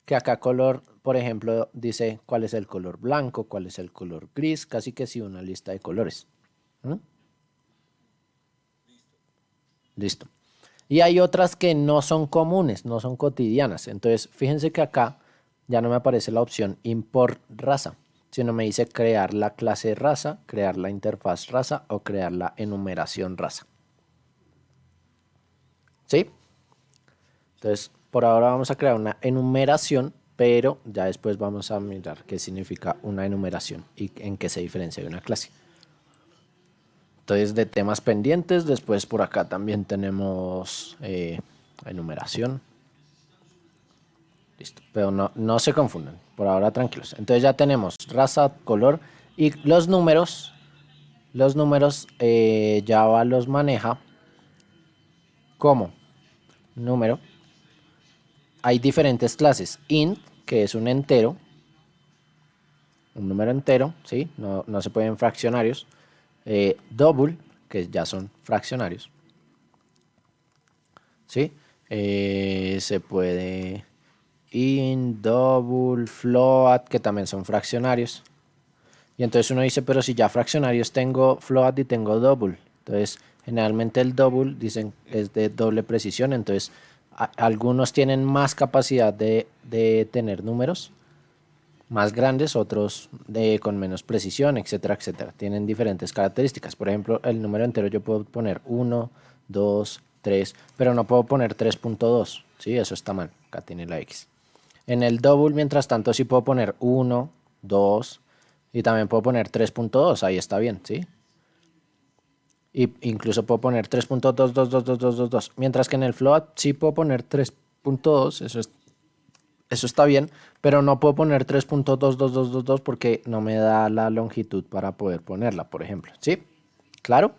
que acá color, por ejemplo, dice cuál es el color blanco, cuál es el color gris, casi que sí una lista de colores. ¿Mm? Listo. Y hay otras que no son comunes, no son cotidianas. Entonces, fíjense que acá ya no me aparece la opción import raza, sino me dice crear la clase raza, crear la interfaz raza o crear la enumeración raza. ¿Sí? Entonces, por ahora vamos a crear una enumeración, pero ya después vamos a mirar qué significa una enumeración y en qué se diferencia de una clase. Entonces, de temas pendientes, después por acá también tenemos enumeración. Listo, pero no se confundan, por ahora tranquilos. Entonces ya tenemos raza, color y los números. Los números Java los maneja como número. Hay diferentes clases. Int, que es un entero, un número entero, ¿sí? No se pueden fraccionarios. Double, que ya son fraccionarios, ¿sí? Se puede int, double, float, que también son fraccionarios. Y entonces uno dice, pero si ya fraccionarios tengo float y tengo double. Entonces, generalmente el double dicen es de doble precisión. Entonces, algunos tienen más capacidad de tener números más grandes, otros con menos precisión, etcétera, etcétera. Tienen diferentes características. Por ejemplo, el número entero yo puedo poner 1, 2, 3, pero no puedo poner 3.2. ¿Sí? Eso está mal. Acá tiene la X. En el double, mientras tanto, sí puedo poner 1, 2 y también puedo poner 3.2. Ahí está bien, ¿sí? Y incluso puedo poner 3.2222222. Mientras que en el float sí puedo poner 3.2. Eso está bien, pero no puedo poner 3.22222 porque no me da la longitud para poder ponerla, por ejemplo. ¿Sí? ¿Claro?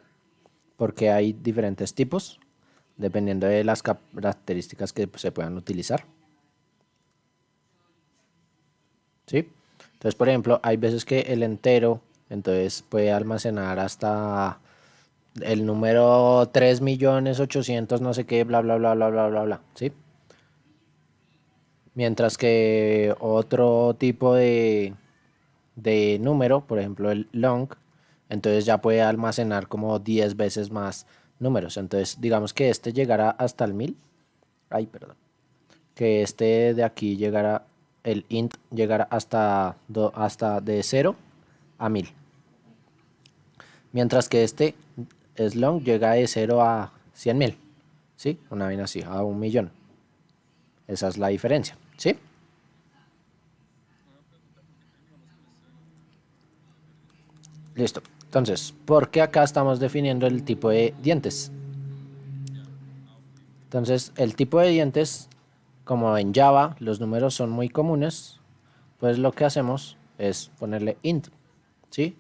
Porque hay diferentes tipos dependiendo de las características que se puedan utilizar. ¿Sí? Entonces, por ejemplo, hay veces que el entero entonces puede almacenar hasta el número 3.800.000 no sé qué, bla, bla, bla, bla, bla, bla, bla, ¿sí? Mientras que otro tipo de número, por ejemplo el long, entonces ya puede almacenar como 10 veces más números. Entonces, digamos que este llegará hasta el 1000. Ay, perdón. Que este de aquí llegará, el int llegará hasta de 0 a 1000. Mientras que este es long llega de 0 a 100.000. ¿Sí? Una vaina así, a 1.000.000. Esa es la diferencia. ¿Sí? Listo. Entonces, ¿por qué acá estamos definiendo el tipo de dientes? Entonces, el tipo de dientes, como en Java los números son muy comunes, pues lo que hacemos es ponerle int, ¿sí?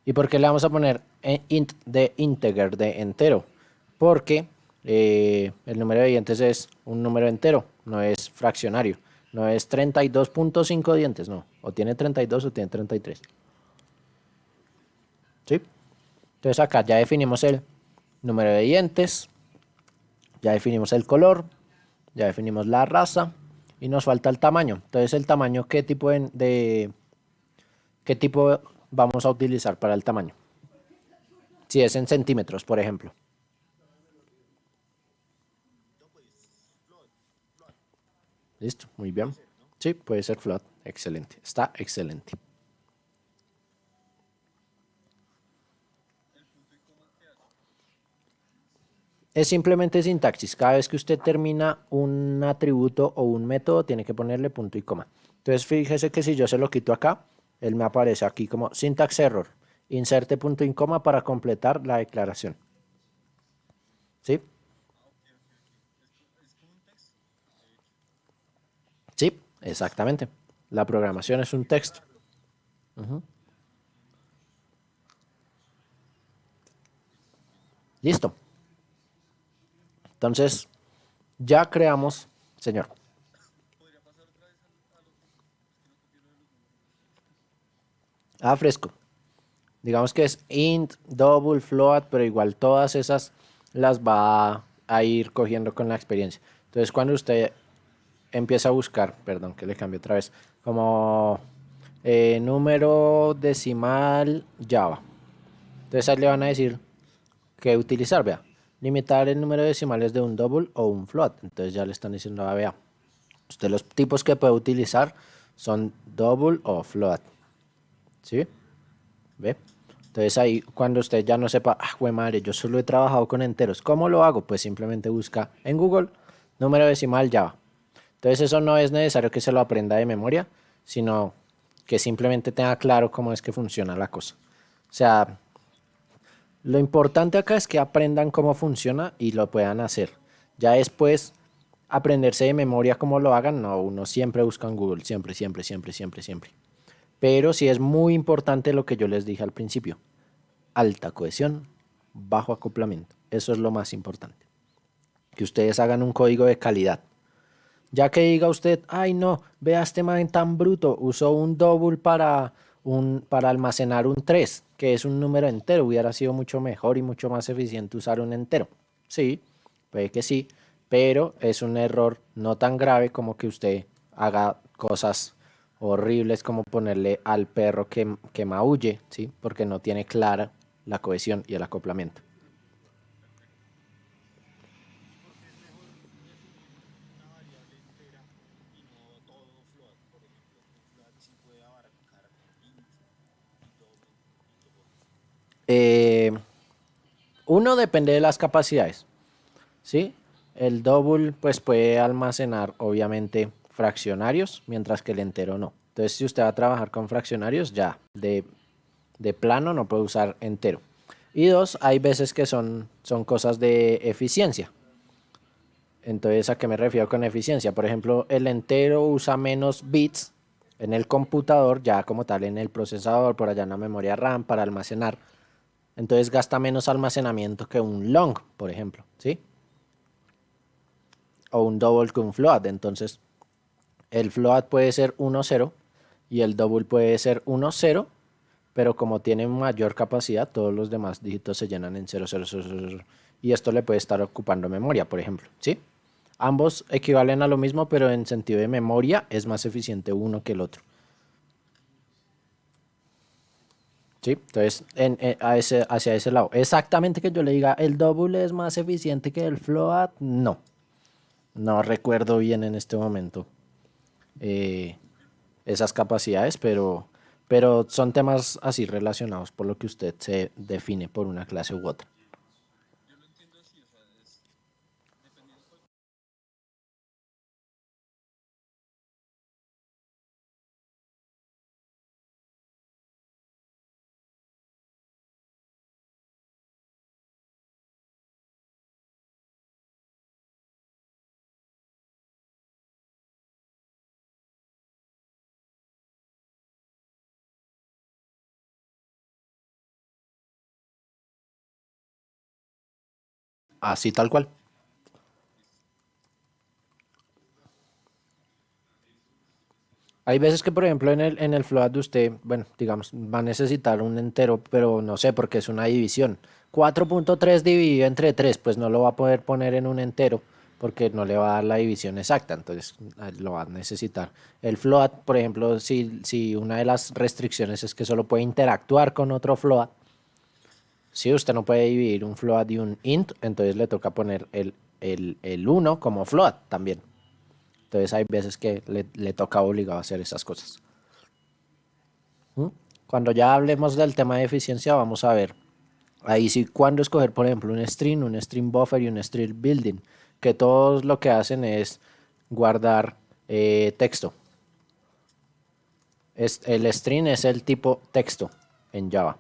¿Y por qué le vamos a poner int de integer, de entero? Porque el número de dientes es un número entero, no es fraccionario. No es 32.5 dientes, no. O tiene 32 o tiene 33. ¿Sí? Entonces acá ya definimos el número de dientes, ya definimos el color, ya definimos la raza y nos falta el tamaño. Entonces el tamaño, ¿qué tipo vamos a utilizar para el tamaño? Si es en centímetros, por ejemplo. Listo, muy bien. Sí, puede ser float. Excelente. Está excelente. Es simplemente sintaxis. Cada vez que usted termina un atributo o un método, tiene que ponerle punto y coma. Entonces, fíjese que si yo se lo quito acá, él me aparece aquí como syntax error. Inserte punto y coma para completar la declaración. ¿Sí? Sí, exactamente. La programación es un texto. Listo. Entonces, ya creamos, señor. Fresco. Digamos que es int, double, float, pero igual todas esas las va a ir cogiendo con la experiencia. Entonces, cuando usted empieza a buscar, perdón, que le cambie otra vez, como número decimal Java. Entonces ahí le van a decir qué utilizar, vea. Limitar el número de decimales de un double o un float. Entonces ya le están diciendo, vea, usted los tipos que puede utilizar son double o float. ¿Sí? ¿Ve? Entonces ahí cuando usted ya no sepa, jue madre, yo solo he trabajado con enteros, ¿cómo lo hago? Pues simplemente busca en Google número decimal Java. Entonces eso no es necesario que se lo aprenda de memoria, sino que simplemente tenga claro cómo es que funciona la cosa. O sea, lo importante acá es que aprendan cómo funciona y lo puedan hacer. Ya después, aprenderse de memoria cómo lo hagan, no, uno siempre busca en Google, siempre, siempre, siempre, siempre, siempre. Pero sí es muy importante lo que yo les dije al principio. Alta cohesión, bajo acoplamiento. Eso es lo más importante. Que ustedes hagan un código de calidad. Ya que diga usted, ay no, vea este man tan bruto, usó un double para almacenar un 3 que es un número entero, hubiera sido mucho mejor y mucho más eficiente usar un entero. Sí, puede que sí, pero es un error no tan grave como que usted haga cosas horribles como ponerle al perro que maulle, ¿sí? Porque no tiene clara la cohesión y el acoplamiento. Eh, Uno depende de las capacidades, ¿sí? El double pues puede almacenar obviamente fraccionarios, mientras que el entero no. Entonces si usted va a trabajar con fraccionarios, ya de plano no puede usar entero. Y dos, hay veces que son cosas de eficiencia. Entonces, ¿a qué me refiero con eficiencia? Por ejemplo, el entero usa menos bits en el computador, ya como tal en el procesador, por allá en la memoria RAM para almacenar. Entonces gasta menos almacenamiento que un long, por ejemplo, ¿sí? O un double que un float. Entonces, el float puede ser 1-0 y el double puede ser 1-0, pero como tiene mayor capacidad, todos los demás dígitos se llenan en 0, 0, 0, 0, y esto le puede estar ocupando memoria, por ejemplo, ¿sí? Ambos equivalen a lo mismo, pero en sentido de memoria es más eficiente uno que el otro. ¿Sí? Entonces, hacia ese lado. Exactamente que yo le diga, el double es más eficiente que el float, no. No recuerdo bien en este momento eh, esas capacidades, pero son temas así relacionados por lo que usted se define por una clase u otra. Así tal cual. Hay veces que, por ejemplo, en el float de usted, bueno, digamos, va a necesitar un entero, pero no sé, porque es una división. 4.3 dividido entre 3, pues no lo va a poder poner en un entero, porque no le va a dar la división exacta, entonces lo va a necesitar. El float, por ejemplo, si una de las restricciones es que solo puede interactuar con otro float, si usted no puede dividir un float y un int, entonces le toca poner el 1 como float también. Entonces hay veces que le toca obligado a hacer esas cosas. ¿Mm? Cuando ya hablemos del tema de eficiencia, vamos a ver ahí sí cuándo escoger, por ejemplo, un string buffer y un string building, que todos lo que hacen es guardar texto. El string es el tipo texto en Java,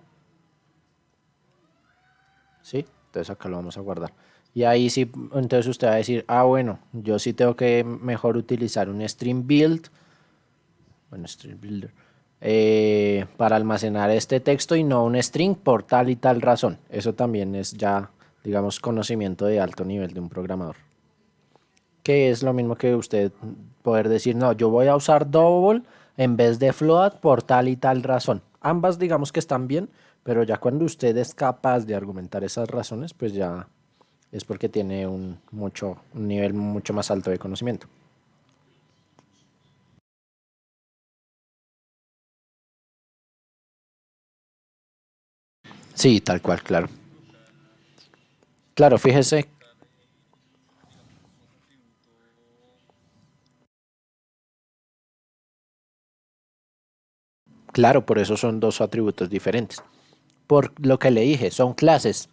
¿sí? Entonces acá lo vamos a guardar. Y ahí sí, entonces usted va a decir, ah, bueno, yo sí tengo que mejor utilizar un string build, bueno, string builder, para almacenar este texto y no un string por tal y tal razón. Eso también es ya, digamos, conocimiento de alto nivel de un programador. Que es lo mismo que usted poder decir, no, yo voy a usar double en vez de float por tal y tal razón. Ambas digamos que están bien, pero ya cuando usted es capaz de argumentar esas razones, pues ya es porque tiene un nivel mucho más alto de conocimiento. Sí, tal cual, claro. Claro, fíjese, claro, por eso son dos atributos diferentes. Por lo que le dije, son clases.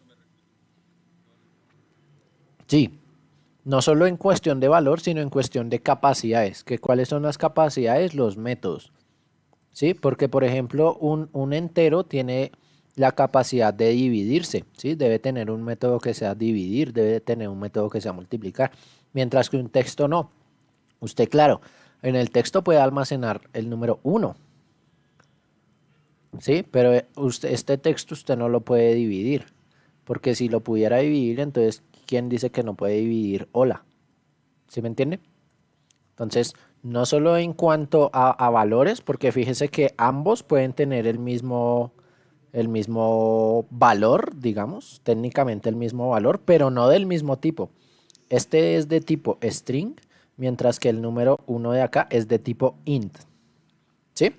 Sí, no solo en cuestión de valor, sino en cuestión de capacidades. ¿Que cuáles son las capacidades? Los métodos. ¿Sí? Porque, por ejemplo, un entero tiene la capacidad de dividirse, ¿sí? Debe tener un método que sea dividir, debe tener un método que sea multiplicar, mientras que un texto no. Usted, claro, en el texto puede almacenar el número 1, ¿sí? Pero este texto usted no lo puede dividir, porque si lo pudiera dividir, entonces, ¿quién dice que no puede dividir hola? ¿Sí me entiende? Entonces, no solo en cuanto a valores, porque fíjese que ambos pueden tener el mismo valor, digamos, técnicamente el mismo valor, pero no del mismo tipo. Este es de tipo string, mientras que el número 1 de acá es de tipo int. ¿Sí?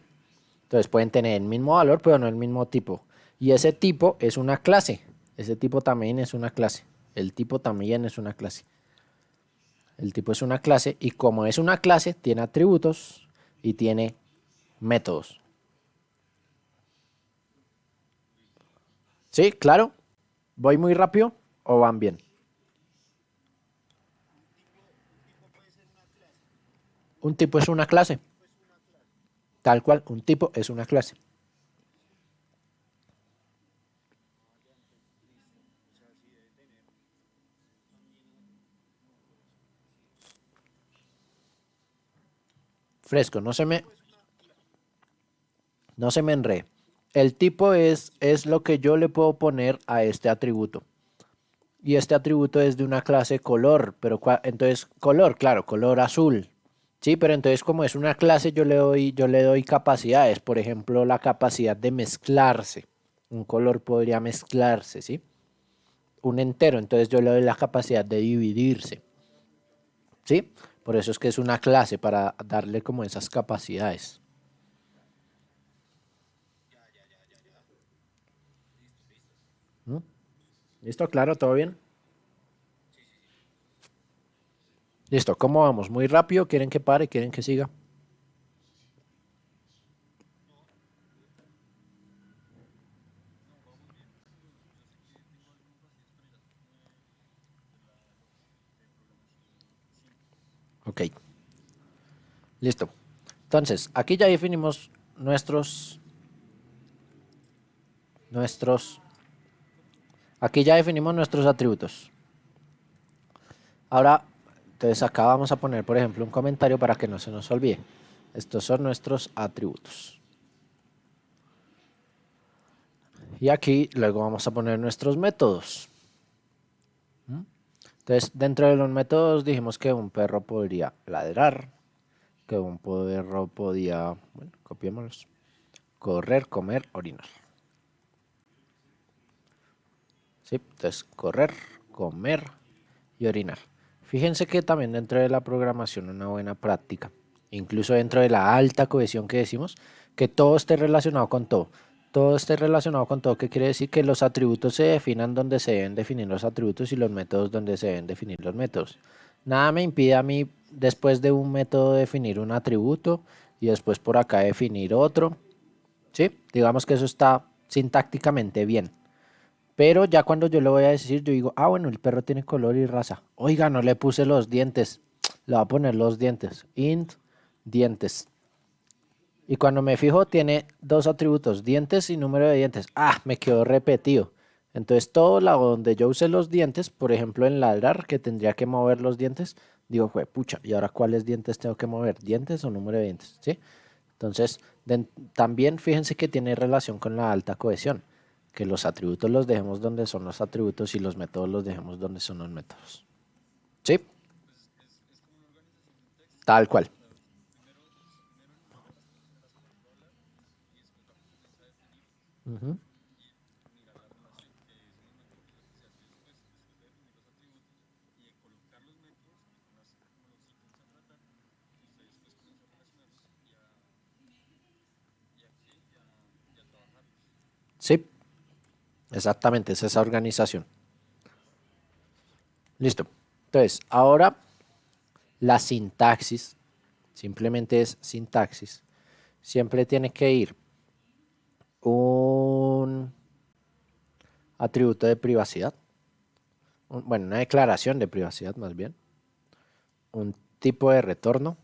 Entonces pueden tener el mismo valor, pero no el mismo tipo. Y ese tipo es una clase. Ese tipo también es una clase. El tipo también es una clase. El tipo es una clase y como es una clase, tiene atributos y tiene métodos. ¿Sí? Claro. ¿Voy muy rápido o van bien? Un tipo es una clase. Tal cual, un tipo es una clase. Fresco, no se me enrede. El tipo es lo que yo le puedo poner a este atributo. Y este atributo es de una clase color, pero entonces color, claro, color azul. Sí, pero entonces como es una clase yo le doy capacidades, por ejemplo, la capacidad de mezclarse. Un color podría mezclarse, ¿sí? Un entero, entonces yo le doy la capacidad de dividirse, ¿sí? Por eso es que es una clase para darle como esas capacidades. ¿Mm? ¿Listo? ¿Claro? ¿Todo bien? Listo, ¿cómo vamos? ¿Muy rápido? ¿Quieren que pare? ¿Quieren que siga? Ok, listo. Entonces, aquí ya definimos nuestros, aquí ya definimos nuestros atributos. Ahora, entonces acá vamos a poner, por ejemplo, un comentario para que no se nos olvide. Estos son nuestros atributos. Y aquí luego vamos a poner nuestros métodos. Entonces, dentro de los métodos dijimos que un perro podría ladrar, que un perro podía, bueno, copiémoslos, correr, comer, orinar. ¿Sí? Entonces, correr, comer y orinar. Fíjense que también dentro de la programación una buena práctica, incluso dentro de la alta cohesión que decimos, que todo esté relacionado con todo. Todo esté relacionado con todo, que quiere decir que los atributos se definan donde se deben definir los atributos y los métodos donde se deben definir los métodos. Nada me impide a mí después de un método definir un atributo y después por acá definir otro. ¿Sí? Digamos que eso está sintácticamente bien. Pero ya cuando yo le voy a decir, yo digo, ah, bueno, el perro tiene color y raza. Oiga, no le puse los dientes. Le voy a poner los dientes. Int, dientes. Y cuando me fijo, tiene dos atributos, dientes y número de dientes. Ah, me quedó repetido. Entonces, todo lado donde yo use los dientes, por ejemplo, en ladrar, que tendría que mover los dientes, digo, fue pucha, ¿y ahora cuáles dientes tengo que mover? ¿Dientes o número de dientes? ¿Sí? Entonces, también fíjense que tiene relación con la alta cohesión, que los atributos los dejemos donde son los atributos y los métodos los dejemos donde son los métodos. ¿Sí? Tal cual. Ujú. Sí, exactamente, es esa organización. Listo. Entonces, ahora la sintaxis, simplemente es sintaxis, siempre tiene que ir un atributo de privacidad, bueno, una declaración de privacidad más bien, un tipo de retorno,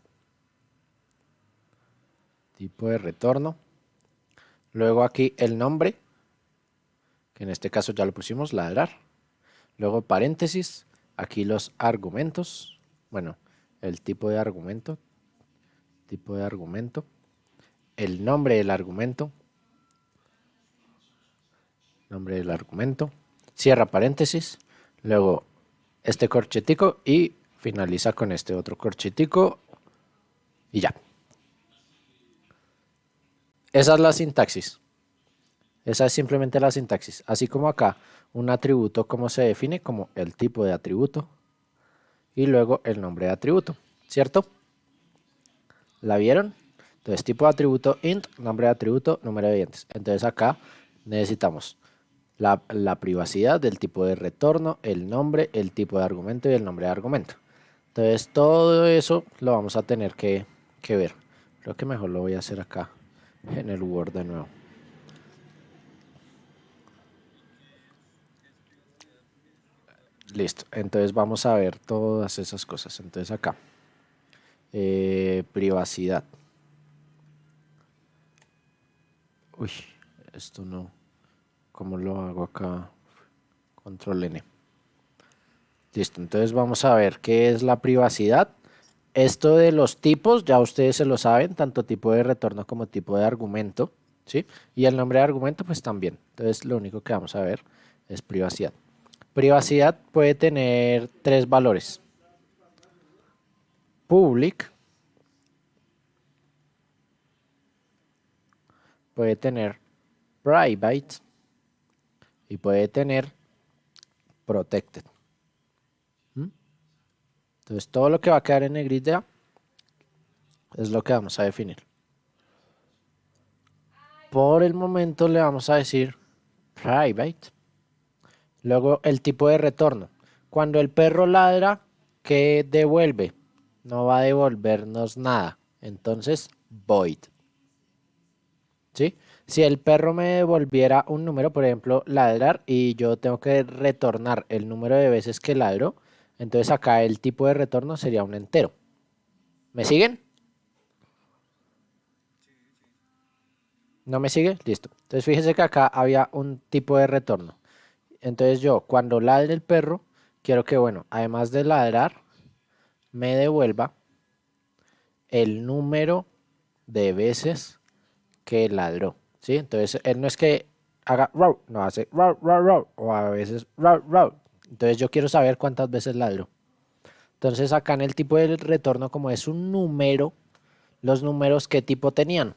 tipo de retorno. Luego aquí el nombre, que en este caso ya lo pusimos, ladrar. Luego paréntesis, aquí los argumentos, bueno, el tipo de argumento, el nombre del argumento, cierra paréntesis, luego este corchetico y finaliza con este otro corchetico y ya. Esa es la sintaxis. Esa es simplemente la sintaxis. Así como acá, un atributo, ¿cómo se define? Como el tipo de atributo y luego el nombre de atributo, ¿cierto? ¿La vieron? Entonces, tipo de atributo int, nombre de atributo, número de dientes. Entonces acá necesitamos la privacidad del tipo de retorno, el nombre, el tipo de argumento y el nombre de argumento. Entonces todo eso lo vamos a tener que ver. Creo que mejor lo voy a hacer acá en el Word de nuevo. Listo, entonces vamos a ver todas esas cosas. Entonces acá, privacidad. Uy, esto no. ¿Cómo lo hago acá? Control N. Listo, entonces vamos a ver qué es la privacidad. Esto de los tipos, ya ustedes se lo saben, tanto tipo de retorno como tipo de argumento, ¿sí? Y el nombre de argumento, pues también. Entonces lo único que vamos a ver es privacidad. Privacidad puede tener tres valores. Public, puede tener private y puede tener protected. ¿Mm? Entonces todo lo que va a quedar en negrita es lo que vamos a definir. Por el momento le vamos a decir private. Luego el tipo de retorno. Cuando el perro ladra, ¿qué devuelve? No va a devolvernos nada. Entonces, void. ¿Sí? Si el perro me devolviera un número, por ejemplo, ladrar, y yo tengo que retornar el número de veces que ladro, entonces acá el tipo de retorno sería un entero. ¿Me siguen? ¿No me sigue? Listo. Entonces fíjese que acá había un tipo de retorno. Entonces yo, cuando ladre el perro, quiero que, bueno, además de ladrar, me devuelva el número de veces que ladró, ¿sí? Entonces, él no es que haga row, no hace row, row, row, o a veces row, row. Entonces, yo quiero saber cuántas veces ladró. Entonces, acá en el tipo de retorno, como es un número, los números qué tipo tenían.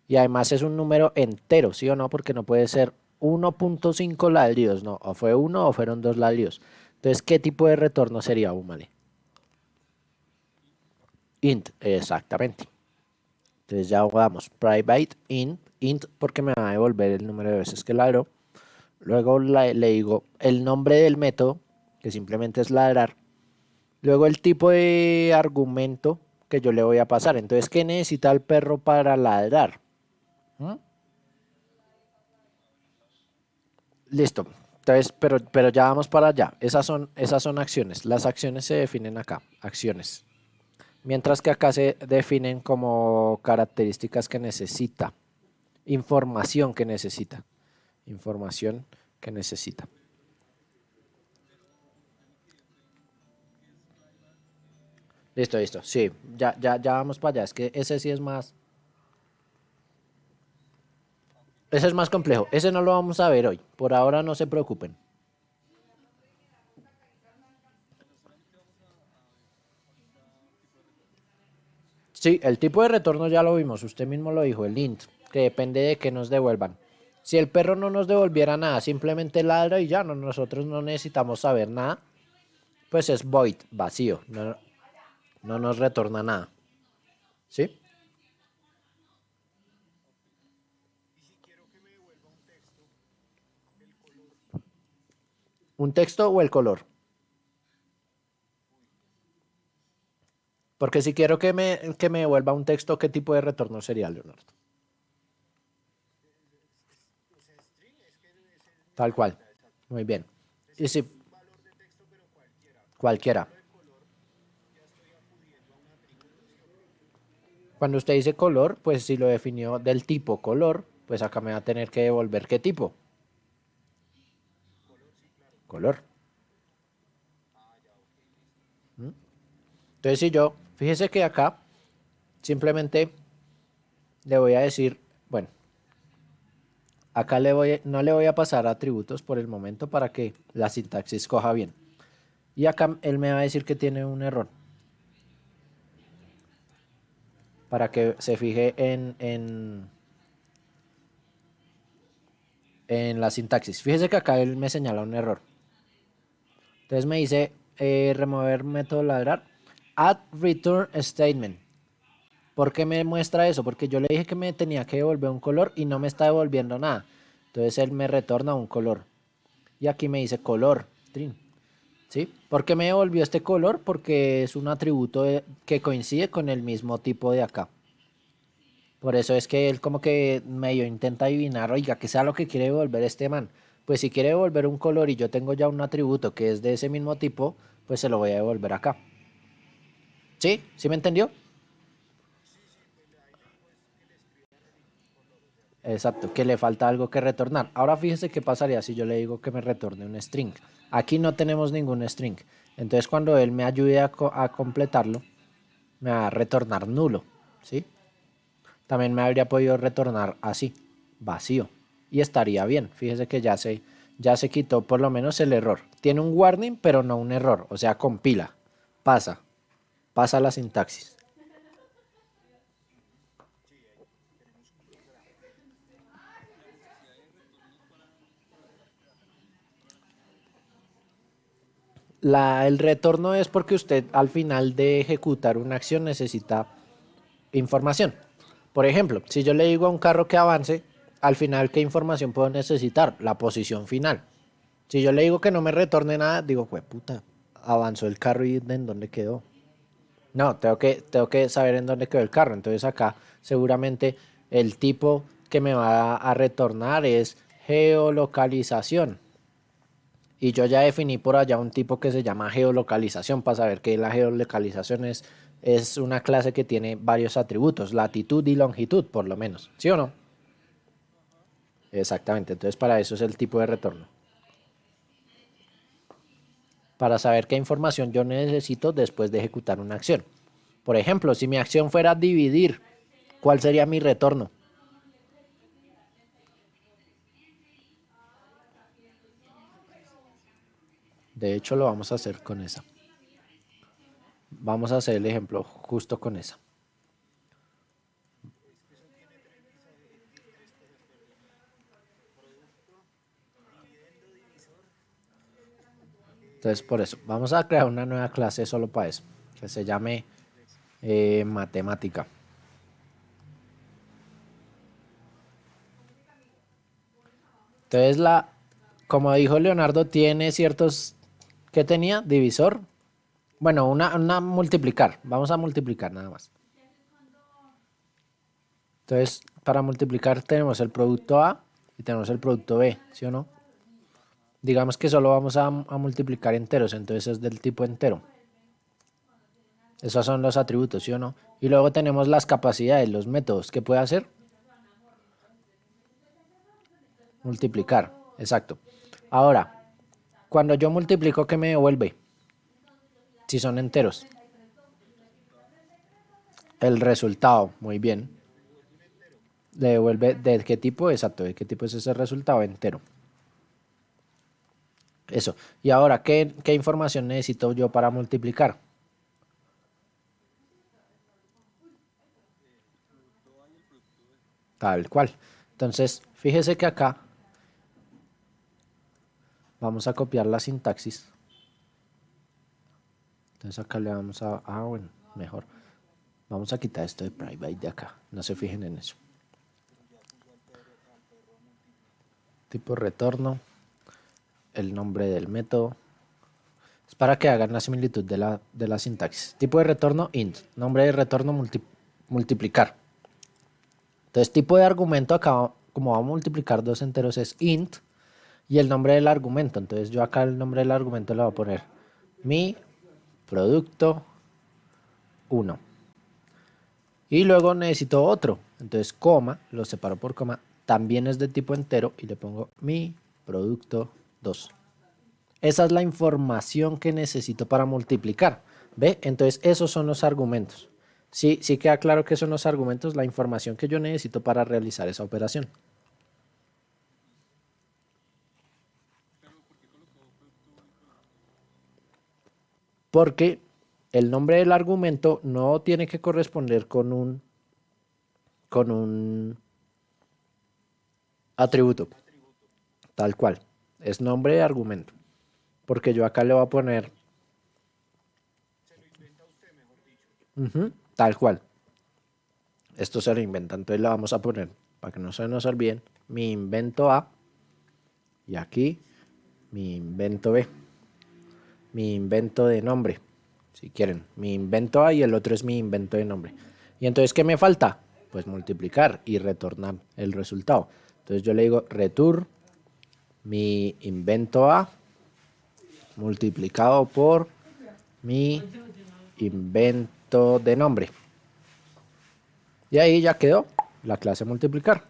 Y además es un número entero, ¿sí o no? Porque no puede ser 1.5 ladridos, no. O fue uno o fueron dos ladridos. Entonces, ¿qué tipo de retorno sería, Bumale? Int, exactamente. Entonces ya jugamos private int porque me va a devolver el número de veces que ladró. Luego le digo el nombre del método, que simplemente es ladrar. Luego el tipo de argumento que yo le voy a pasar. Entonces, ¿qué necesita el perro para ladrar? ¿Mm? Listo. Entonces, pero ya vamos para allá. Esas son acciones. Las acciones se definen acá. Acciones. Mientras que acá se definen como características que necesita. Información que necesita. Información que necesita. Listo, listo. Sí, ya vamos para allá. Es que ese sí es más. Ese es más complejo. Ese no lo vamos a ver hoy. Por ahora no se preocupen. Sí, el tipo de retorno ya lo vimos. Usted mismo lo dijo, el int, que depende de que nos devuelvan. Si el perro no nos devolviera nada, simplemente ladra y ya, no, nosotros no necesitamos saber nada, pues es void, vacío. No, no nos retorna nada. ¿Sí? ¿Un texto o el color? Porque si quiero que me devuelva un texto, ¿qué tipo de retorno sería, Leonardo? Tal cual. Muy bien. Y si cualquiera. Cuando usted dice color, pues si lo definió del tipo color, pues acá me va a tener que devolver qué tipo. color. ¿Mm? Entonces si yo, fíjese que acá simplemente le voy a decir, bueno, acá no le voy a pasar atributos por el momento para que la sintaxis coja bien. Y acá él me va a decir que tiene un error. Para que se fije en la sintaxis. Fíjese que acá él me señala un error. Entonces me dice remover método ladrar. Add return statement. ¿Por qué me muestra eso? Porque yo le dije que me tenía que devolver un color y no me está devolviendo nada. Entonces él me retorna un color. Y aquí me dice color. ¿Sí? ¿Por qué me devolvió este color? Porque es un atributo que coincide con el mismo tipo de acá. Por eso es que él como que medio intenta adivinar, oiga, ¿qué sea lo que quiere devolver este man? Pues si quiere devolver un color y yo tengo ya un atributo que es de ese mismo tipo, pues se lo voy a devolver acá. ¿Sí? ¿Sí me entendió? Exacto, que le falta algo que retornar. Ahora fíjese qué pasaría si yo le digo que me retorne un string. Aquí no tenemos ningún string. Entonces cuando él me ayude a completarlo, me va a retornar nulo. ¿Sí? También me habría podido retornar así, vacío. Y estaría bien. Fíjese que ya se quitó por lo menos el error. Tiene un warning, pero no un error. O sea, compila. Pasa. Pasa la sintaxis. El retorno es porque usted al final de ejecutar una acción necesita información. Por ejemplo, si yo le digo a un carro que avance, al final, ¿qué información puedo necesitar? La posición final. Si yo le digo que no me retorne nada, digo, pues puta, avanzó el carro y en dónde quedó. No, tengo que saber en dónde quedó el carro. Entonces acá seguramente el tipo que me va a retornar es geolocalización. Y yo ya definí por allá un tipo que se llama geolocalización para saber que la geolocalización es una clase que tiene varios atributos, latitud y longitud por lo menos. ¿Sí o no? Exactamente. Entonces para eso es el tipo de retorno. Para saber qué información yo necesito después de ejecutar una acción. Por ejemplo, si mi acción fuera dividir, ¿cuál sería mi retorno? De hecho, lo vamos a hacer con esa. Vamos a hacer el ejemplo justo con esa. Entonces, por eso, vamos a crear una nueva clase solo para eso, que se llame matemática. Entonces, como dijo Leonardo, tiene ciertos, ¿qué tenía? Divisor. Bueno, una multiplicar. Vamos a multiplicar nada más. Entonces, para multiplicar tenemos el producto A y tenemos el producto B, ¿sí o no? Digamos que solo vamos a multiplicar enteros, entonces es del tipo entero. Esos son los atributos, ¿sí o no? Y luego tenemos las capacidades, los métodos. ¿Qué puede hacer? Multiplicar, exacto. Ahora, cuando yo multiplico, ¿qué me devuelve? Si son enteros. El resultado, muy bien. Le devuelve de qué tipo, exacto, de qué tipo es ese resultado entero. Eso. Y ahora, ¿qué información necesito yo para multiplicar? Tal cual. Entonces, fíjese que acá vamos a copiar la sintaxis. Entonces acá le vamos bueno, mejor. Vamos a quitar esto de private de acá. No se fijen en eso. Tipo retorno. El nombre del método. Es para que hagan la similitud de la sintaxis. Tipo de retorno int. Nombre de retorno multiplicar. Entonces tipo de argumento acá, como vamos a multiplicar dos enteros, es int. Y el nombre del argumento. Entonces yo acá el nombre del argumento le voy a poner mi producto 1. Y luego necesito otro. Entonces coma, lo separo por coma. También es de tipo entero y le pongo mi producto 2. Esa es la información que necesito para multiplicar. ¿Ve? Entonces, esos son los argumentos. Sí, sí queda claro que son los argumentos, la información que yo necesito para realizar esa operación. Porque el nombre del argumento no tiene que corresponder con un atributo, tal cual. Es nombre de argumento. Porque yo acá le voy a poner tal cual. Esto se lo inventa. Entonces le vamos a poner, para que no se nos olviden, mi invento A. Y aquí mi invento B. Mi invento de nombre. Si quieren, mi invento A y el otro es mi invento de nombre. Y entonces, ¿qué me falta? Pues multiplicar y retornar el resultado. Entonces yo le digo return mi invento A multiplicado por mi invento de nombre. Y ahí ya quedó la clase multiplicar.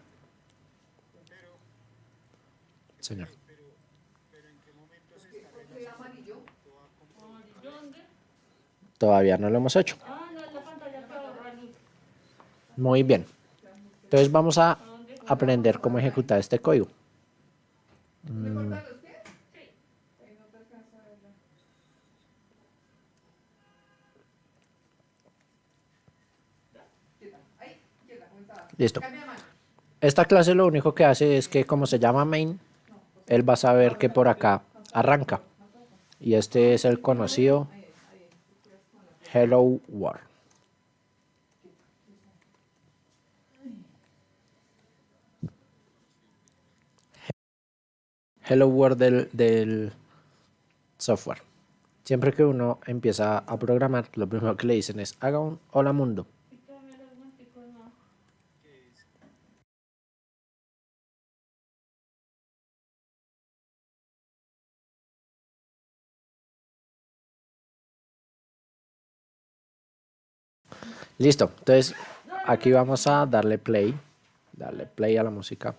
Señor. Todavía no lo hemos hecho. Muy bien. Entonces vamos a aprender cómo ejecutar este código. Listo. Esta clase lo único que hace es que como se llama main, él va a saber que por acá arranca. Y este es el conocido Hello World. Hello World del software. Siempre que uno empieza a programar, lo primero que le dicen es haga un hola mundo. Listo, entonces aquí vamos a darle play a la música.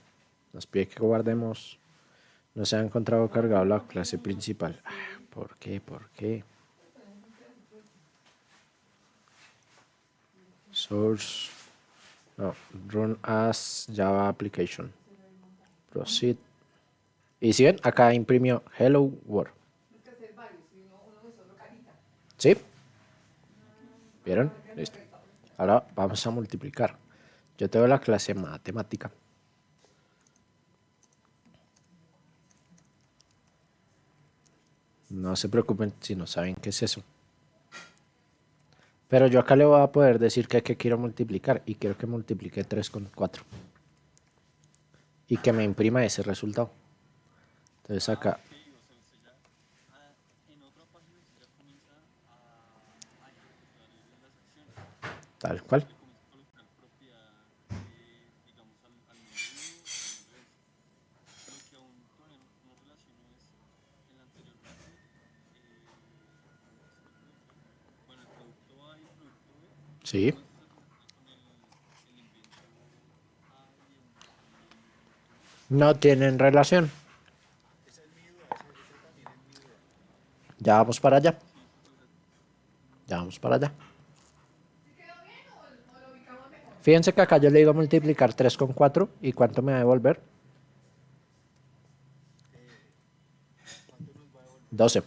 Nos pide que guardemos. No se ha encontrado cargado la clase principal. ¿Por qué? ¿Por qué? Source. No, run as Java application. Proceed. Y si ven, acá imprimió Hello World. ¿Sí? ¿Vieron? Listo. Ahora vamos a multiplicar. Yo tengo la clase matemática. No se preocupen si no saben qué es eso. Pero yo acá le voy a poder decir que quiero multiplicar y quiero que multiplique 3 con 4. Y que me imprima ese resultado. Entonces acá. Tal cual. Sí. No tienen relación. Ya vamos para allá. Ya vamos para allá. Fíjense que acá yo le digo multiplicar 3 con 4. ¿Y cuánto me va a devolver? 12.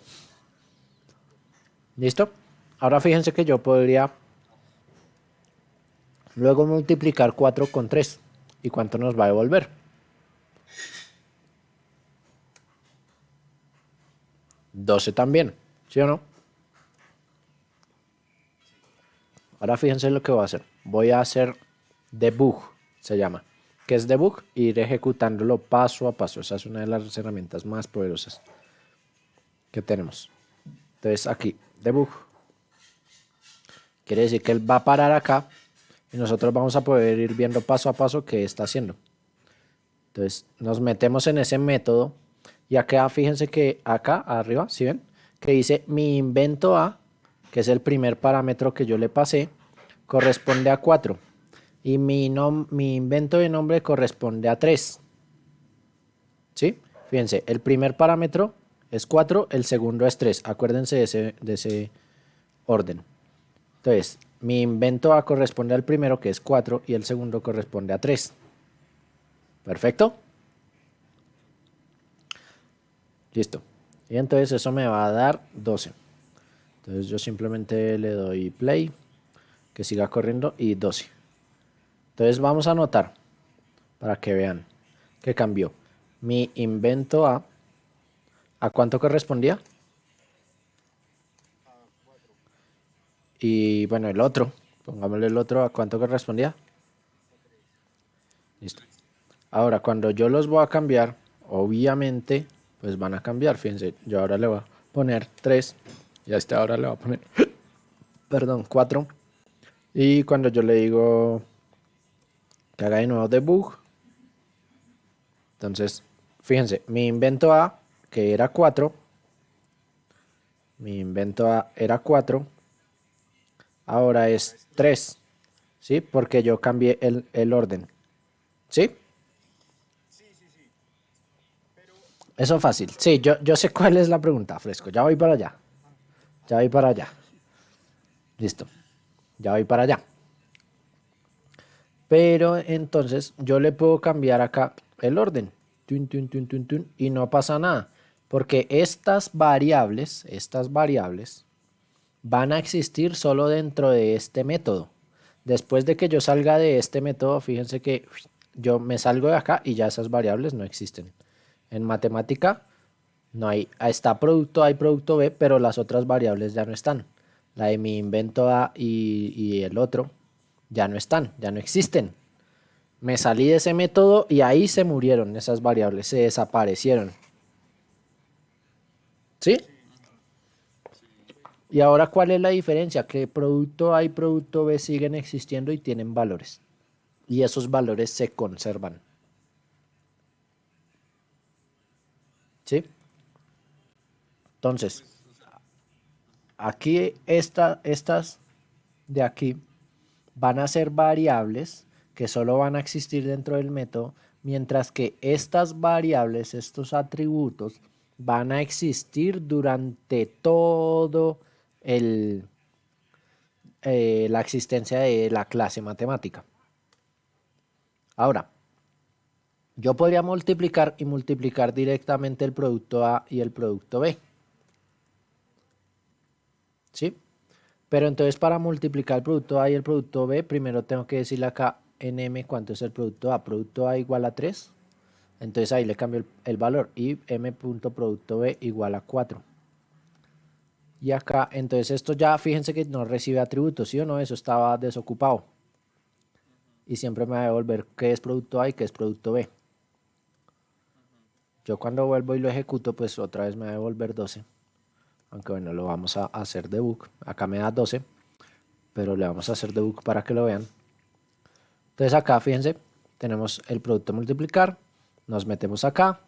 ¿Listo? Ahora fíjense que yo podría luego multiplicar 4 con 3. ¿Y cuánto nos va a devolver? 12 también. ¿Sí o no? Ahora fíjense lo que voy a hacer. Voy a hacer debug, se llama. ¿Qué es debug? Ir ejecutándolo paso a paso. Esa es una de las herramientas más poderosas que tenemos. Entonces aquí, debug. Quiere decir que él va a parar acá y nosotros vamos a poder ir viendo paso a paso qué está haciendo. Entonces nos metemos en ese método y acá fíjense que acá arriba, ¿sí ven? Que dice mi invento A, que es el primer parámetro que yo le pasé, corresponde a 4 y mi invento de nombre corresponde a 3. ¿Sí? Fíjense, el primer parámetro es 4, el segundo es 3. Acuérdense de ese orden. Entonces, mi invento A corresponde al primero, que es 4, y el segundo corresponde a 3. ¿Perfecto? Listo. Y entonces eso me va a dar 12. Entonces yo simplemente le doy play, que siga corriendo, y 12. Entonces vamos a anotar, para que vean que cambió. Mi invento ¿a cuánto correspondía? Y bueno, el otro, pongámosle el otro, ¿a cuánto correspondía? Listo. Ahora, cuando yo los voy a cambiar, obviamente, pues van a cambiar. Fíjense, yo ahora le voy a poner 3 y a este ahora le voy a poner, perdón, 4. Y cuando yo le digo que haga de nuevo debug, entonces, fíjense, mi invento A, que era 4, mi invento A era 4, ahora es 3, ¿sí? Porque yo cambié el orden, ¿sí? Eso es fácil. Sí, yo sé cuál es la pregunta, Fresco. Ya voy para allá. Ya voy para allá. Listo. Ya voy para allá. Pero entonces yo le puedo cambiar acá el orden. Tun, tun, tun, tun, tun, y no pasa nada. Porque estas variables van a existir solo dentro de este método. Después de que yo salga de este método, fíjense que yo me salgo de acá y ya esas variables no existen. En matemática no hay, está producto A y producto B, pero las otras variables ya no están. La de mi invento A y el otro ya no están, ya no existen. Me salí de ese método y ahí se murieron esas variables, se desaparecieron. ¿Sí? Y ahora, ¿cuál es la diferencia? Que producto A y producto B siguen existiendo y tienen valores. Y esos valores se conservan. ¿Sí? Entonces, aquí estas de aquí van a ser variables que solo van a existir dentro del método, mientras que estas variables, estos atributos, van a existir durante todo la existencia de la clase matemática. Ahora, yo podría multiplicar y multiplicar directamente el producto A y el producto B. ¿Sí? Pero entonces para multiplicar el producto A y el producto B, primero tengo que decirle acá en M cuánto es el producto A. Producto A igual a 3. Entonces ahí le cambio el valor. Y M.producto B igual a 4. Y acá, entonces esto ya, fíjense que no recibe atributos, ¿sí o no? Eso estaba desocupado. Y siempre me va a devolver qué es producto A y qué es producto B. Yo cuando vuelvo y lo ejecuto, pues otra vez me va a devolver 12. Aunque bueno, lo vamos a hacer debug. Acá me da 12, pero le vamos a hacer debug para que lo vean. Entonces acá, fíjense, tenemos el producto multiplicar. Nos metemos acá.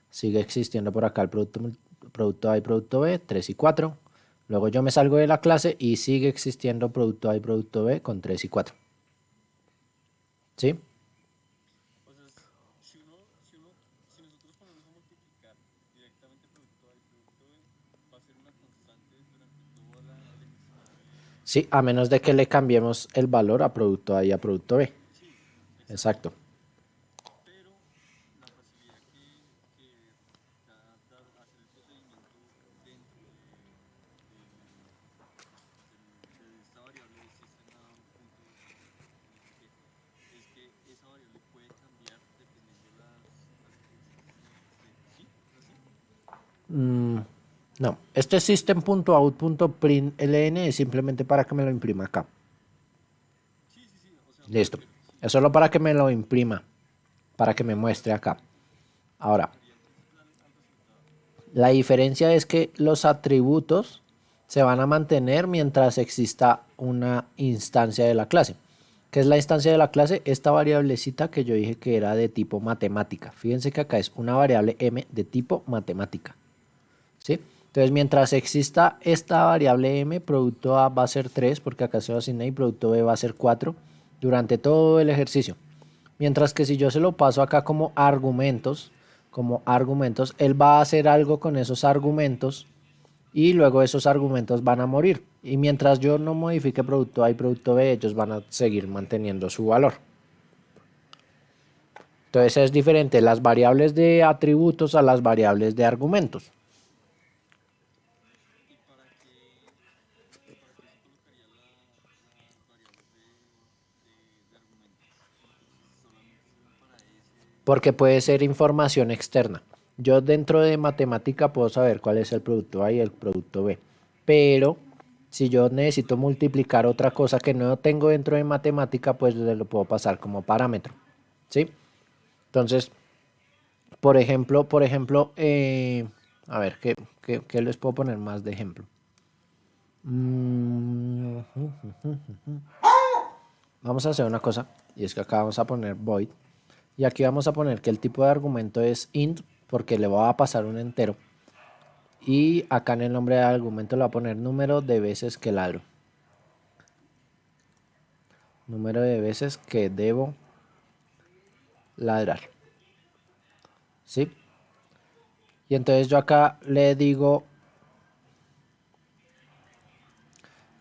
Sigue existiendo por acá el producto A y producto B, 3 y 4. Luego yo me salgo de la clase y sigue existiendo producto A y producto B con 3 y 4. ¿Sí? O sea, si nosotros ponemos a multiplicar directamente producto A y producto B, va a ser una constante durante toda la emisión Sí, a menos de que le cambiemos el valor a producto A y a producto B. sí, exacto. Exacto. Pero la facilidad que da hacer el procedimiento dentro de esta variable system.out.println es que esa variable puede cambiar dependiendo las instrucciones que esté. ¿Sí? ¿Es así? No, este system.out.println es simplemente para que me lo imprima acá. Sí, sí, sí, o sea, me Listo. refiero, sí. Es solo para que me lo imprima, para que me muestre acá. Se Ahora, refería entonces al resultado. la diferencia es que los atributos se van a mantener mientras exista una instancia de la clase. ¿Qué es la instancia de la clase? Esta variablecita que yo dije que era de tipo matemática. Fíjense que acá es una variable m de tipo matemática. ¿Sí? Entonces, mientras exista esta variable m, producto A va a ser 3, porque acá se lo asigné, y producto B va a ser 4 durante todo el ejercicio. Mientras que si yo se lo paso acá como argumentos, como argumentos, él va a hacer algo con esos argumentos y luego esos argumentos van a morir. Y mientras yo no modifique producto A y producto B, ellos van a seguir manteniendo su valor. Entonces es diferente las variables de atributos a las variables de argumentos. ¿Y para qué se colocaría las variables de argumentos? ¿Solamente sirven para ese? Porque puede ser información externa. Yo dentro de matemática puedo saber cuál es el producto A y el producto B. Pero si yo necesito multiplicar otra cosa que no tengo dentro de matemática, pues le lo puedo pasar como parámetro. ¿Sí? Entonces, por ejemplo, a ver, ¿qué les puedo poner más de ejemplo? Vamos a hacer una cosa, y es que acá vamos a poner void, y aquí vamos a poner que el tipo de argumento es int, porque le voy a pasar un entero, y acá en el nombre del argumento le voy a poner número de veces que ladro. Número de veces que debo ladrar. ¿Sí? Y entonces yo acá le digo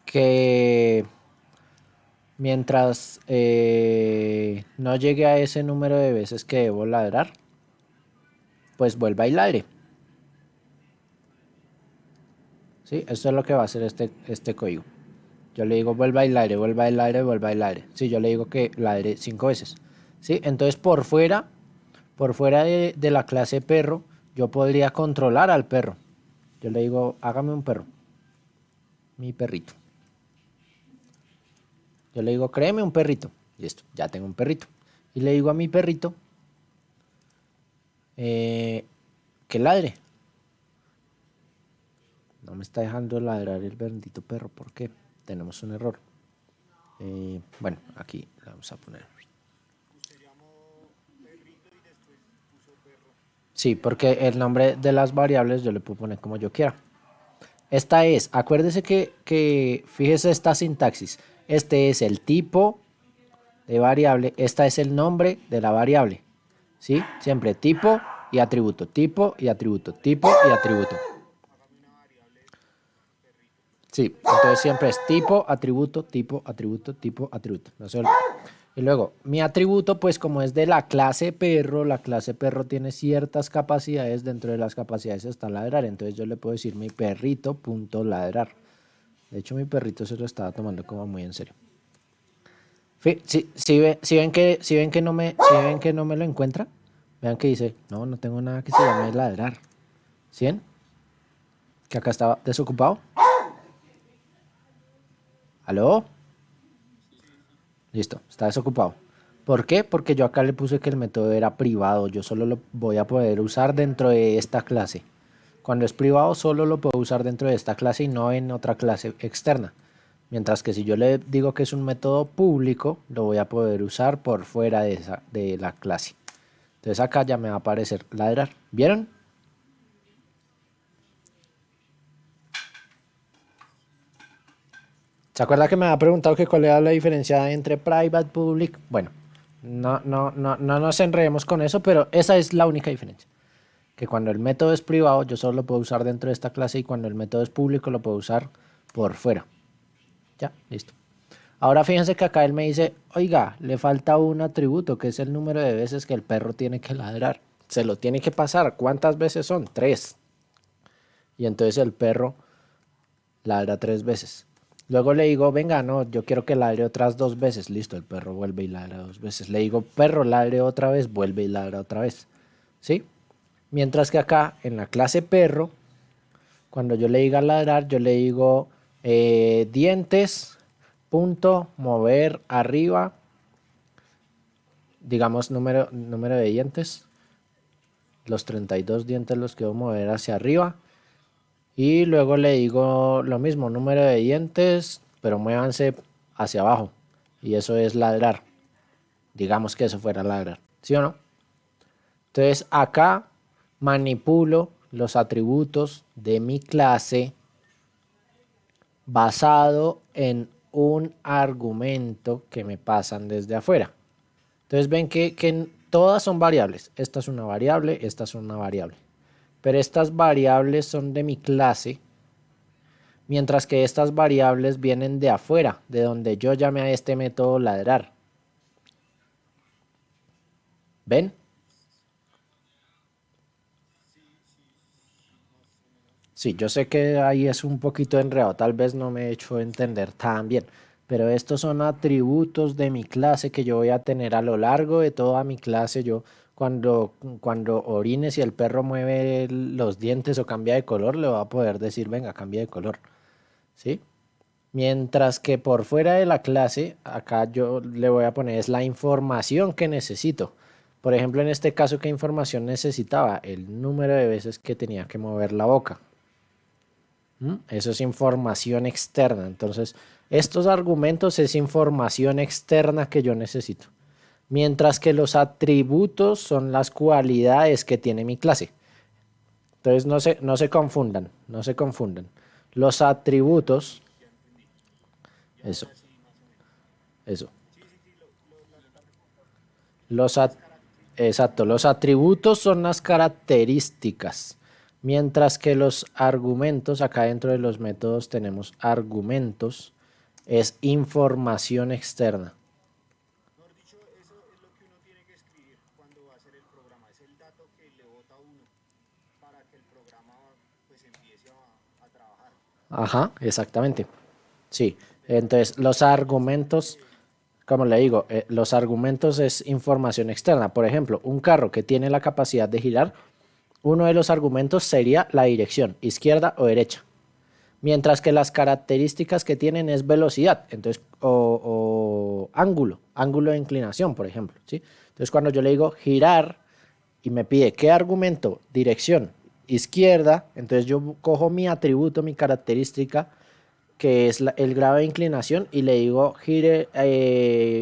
que mientras no llegue a ese número de veces que debo ladrar, pues vuelva y ladre. ¿Sí? Esto es lo que va a hacer este código. Yo le digo vuelva y ladre, vuelva y ladre, vuelva y ladre. Sí, yo le digo que ladre 5 veces. ¿Sí? Entonces por fuera de la clase perro, yo podría controlar al perro. Yo le digo, hágame un perro. Mi perrito. Yo le digo, créeme un perrito. Listo, ya tengo un perrito. Y le digo a mi perrito que ladre. No me está dejando ladrar el bendito perro. ¿Por qué? Tenemos un error. Bueno, aquí le vamos a poner. Usted llamó perrito y después puso perro. Sí, porque el nombre de las variables yo le puedo poner como yo quiera. Esta es, acuérdese que fíjese esta sintaxis. Este es el tipo de variable, esta es el nombre de la variable. ¿Sí? Siempre tipo y atributo, tipo y atributo, tipo y atributo. Hágame una variable perrito. Sí, entonces siempre es tipo, atributo, tipo, atributo, tipo, atributo. No se olvide. Y luego, mi atributo, pues como es de la clase perro tiene ciertas capacidades. Dentro de las capacidades está ladrar. Entonces yo le puedo decir mi perrito punto ladrar. De hecho, mi perrito se lo estaba tomando como muy en serio. Si ven que no me lo encuentra, vean que dice, no tengo nada que se llame ladrar. ¿Sí ven? Que acá estaba desocupado. ¿Aló? Listo, está desocupado. ¿Por qué? Porque yo acá le puse que el método era privado. Yo solo lo voy a poder usar dentro de esta clase. Cuando es privado, solo lo puedo usar dentro de esta clase y no en otra clase externa. Mientras que si yo le digo que es un método público, lo voy a poder usar por fuera de la clase. Entonces acá ya me va a aparecer ladrar. ¿Vieron? ¿Se acuerda que me había preguntado que cuál era la diferencia entre private y public? Bueno, no nos enredemos con eso, pero esa es la única diferencia. Que cuando el método es privado, yo solo lo puedo usar dentro de esta clase y cuando el método es público, lo puedo usar por fuera. Ya, listo. Ahora fíjense que acá él me dice, oiga, le falta un atributo, que es el número de veces que el perro tiene que ladrar. Se lo tiene que pasar. ¿Cuántas veces son? 3. Y entonces el perro ladra 3 veces. Luego le digo, venga, no, yo quiero que ladre otras 2 veces. Listo, el perro vuelve y ladra 2 veces. Le digo, perro, ladre otra vez, vuelve y ladra otra vez. ¿Sí? Mientras que acá, en la clase perro, cuando yo le diga ladrar, yo le digo dientes, punto, mover arriba, digamos número de dientes. Los 32 dientes los quiero mover hacia arriba. Y luego le digo lo mismo, número de dientes, pero muévanse hacia abajo. Y eso es ladrar. Digamos que eso fuera ladrar. ¿Sí o no? Entonces acá manipulo los atributos de mi clase basado en un argumento que me pasan desde afuera. Entonces ven que todas son variables. Esta es una variable, esta es una variable. Pero estas variables son de mi clase, mientras que estas variables vienen de afuera, de donde yo llamé a este método ladrar. ¿Ven? Sí, yo sé que ahí es un poquito enredado, tal vez no me he hecho entender tan bien, pero estos son atributos de mi clase que yo voy a tener a lo largo de toda mi clase. Yo cuando orine, si el perro mueve los dientes o cambia de color, le voy a poder decir, venga, cambia de color, ¿sí? Mientras que por fuera de la clase, acá yo le voy a poner es la información que necesito. Por ejemplo, en este caso, ¿qué información necesitaba? El número de veces que tenía que mover la boca. Eso es información externa. Entonces, estos argumentos es información externa que yo necesito. Mientras que los atributos son las cualidades que tiene mi clase. Entonces, no se confundan, no se confundan. Los atributos, eso, eso. Los exacto, los atributos son las características, mientras que los argumentos, acá dentro de los métodos tenemos argumentos, es información externa. Mejor dicho, eso es lo que uno tiene que escribir cuando va a hacer el programa. Es el dato que le bota a uno para que el programa pues empiece a trabajar. Ajá, exactamente. Sí, entonces los argumentos, como le digo, los argumentos es información externa. Por ejemplo, un carro que tiene la capacidad de girar, uno de los argumentos sería la dirección, izquierda o derecha. Mientras que las características que tienen es velocidad, entonces, o ángulo, ángulo de inclinación, por ejemplo, ¿sí? Entonces, cuando yo le digo girar y me pide qué argumento, dirección, izquierda, entonces yo cojo mi atributo, mi característica, que es el grado de inclinación, y le digo gire,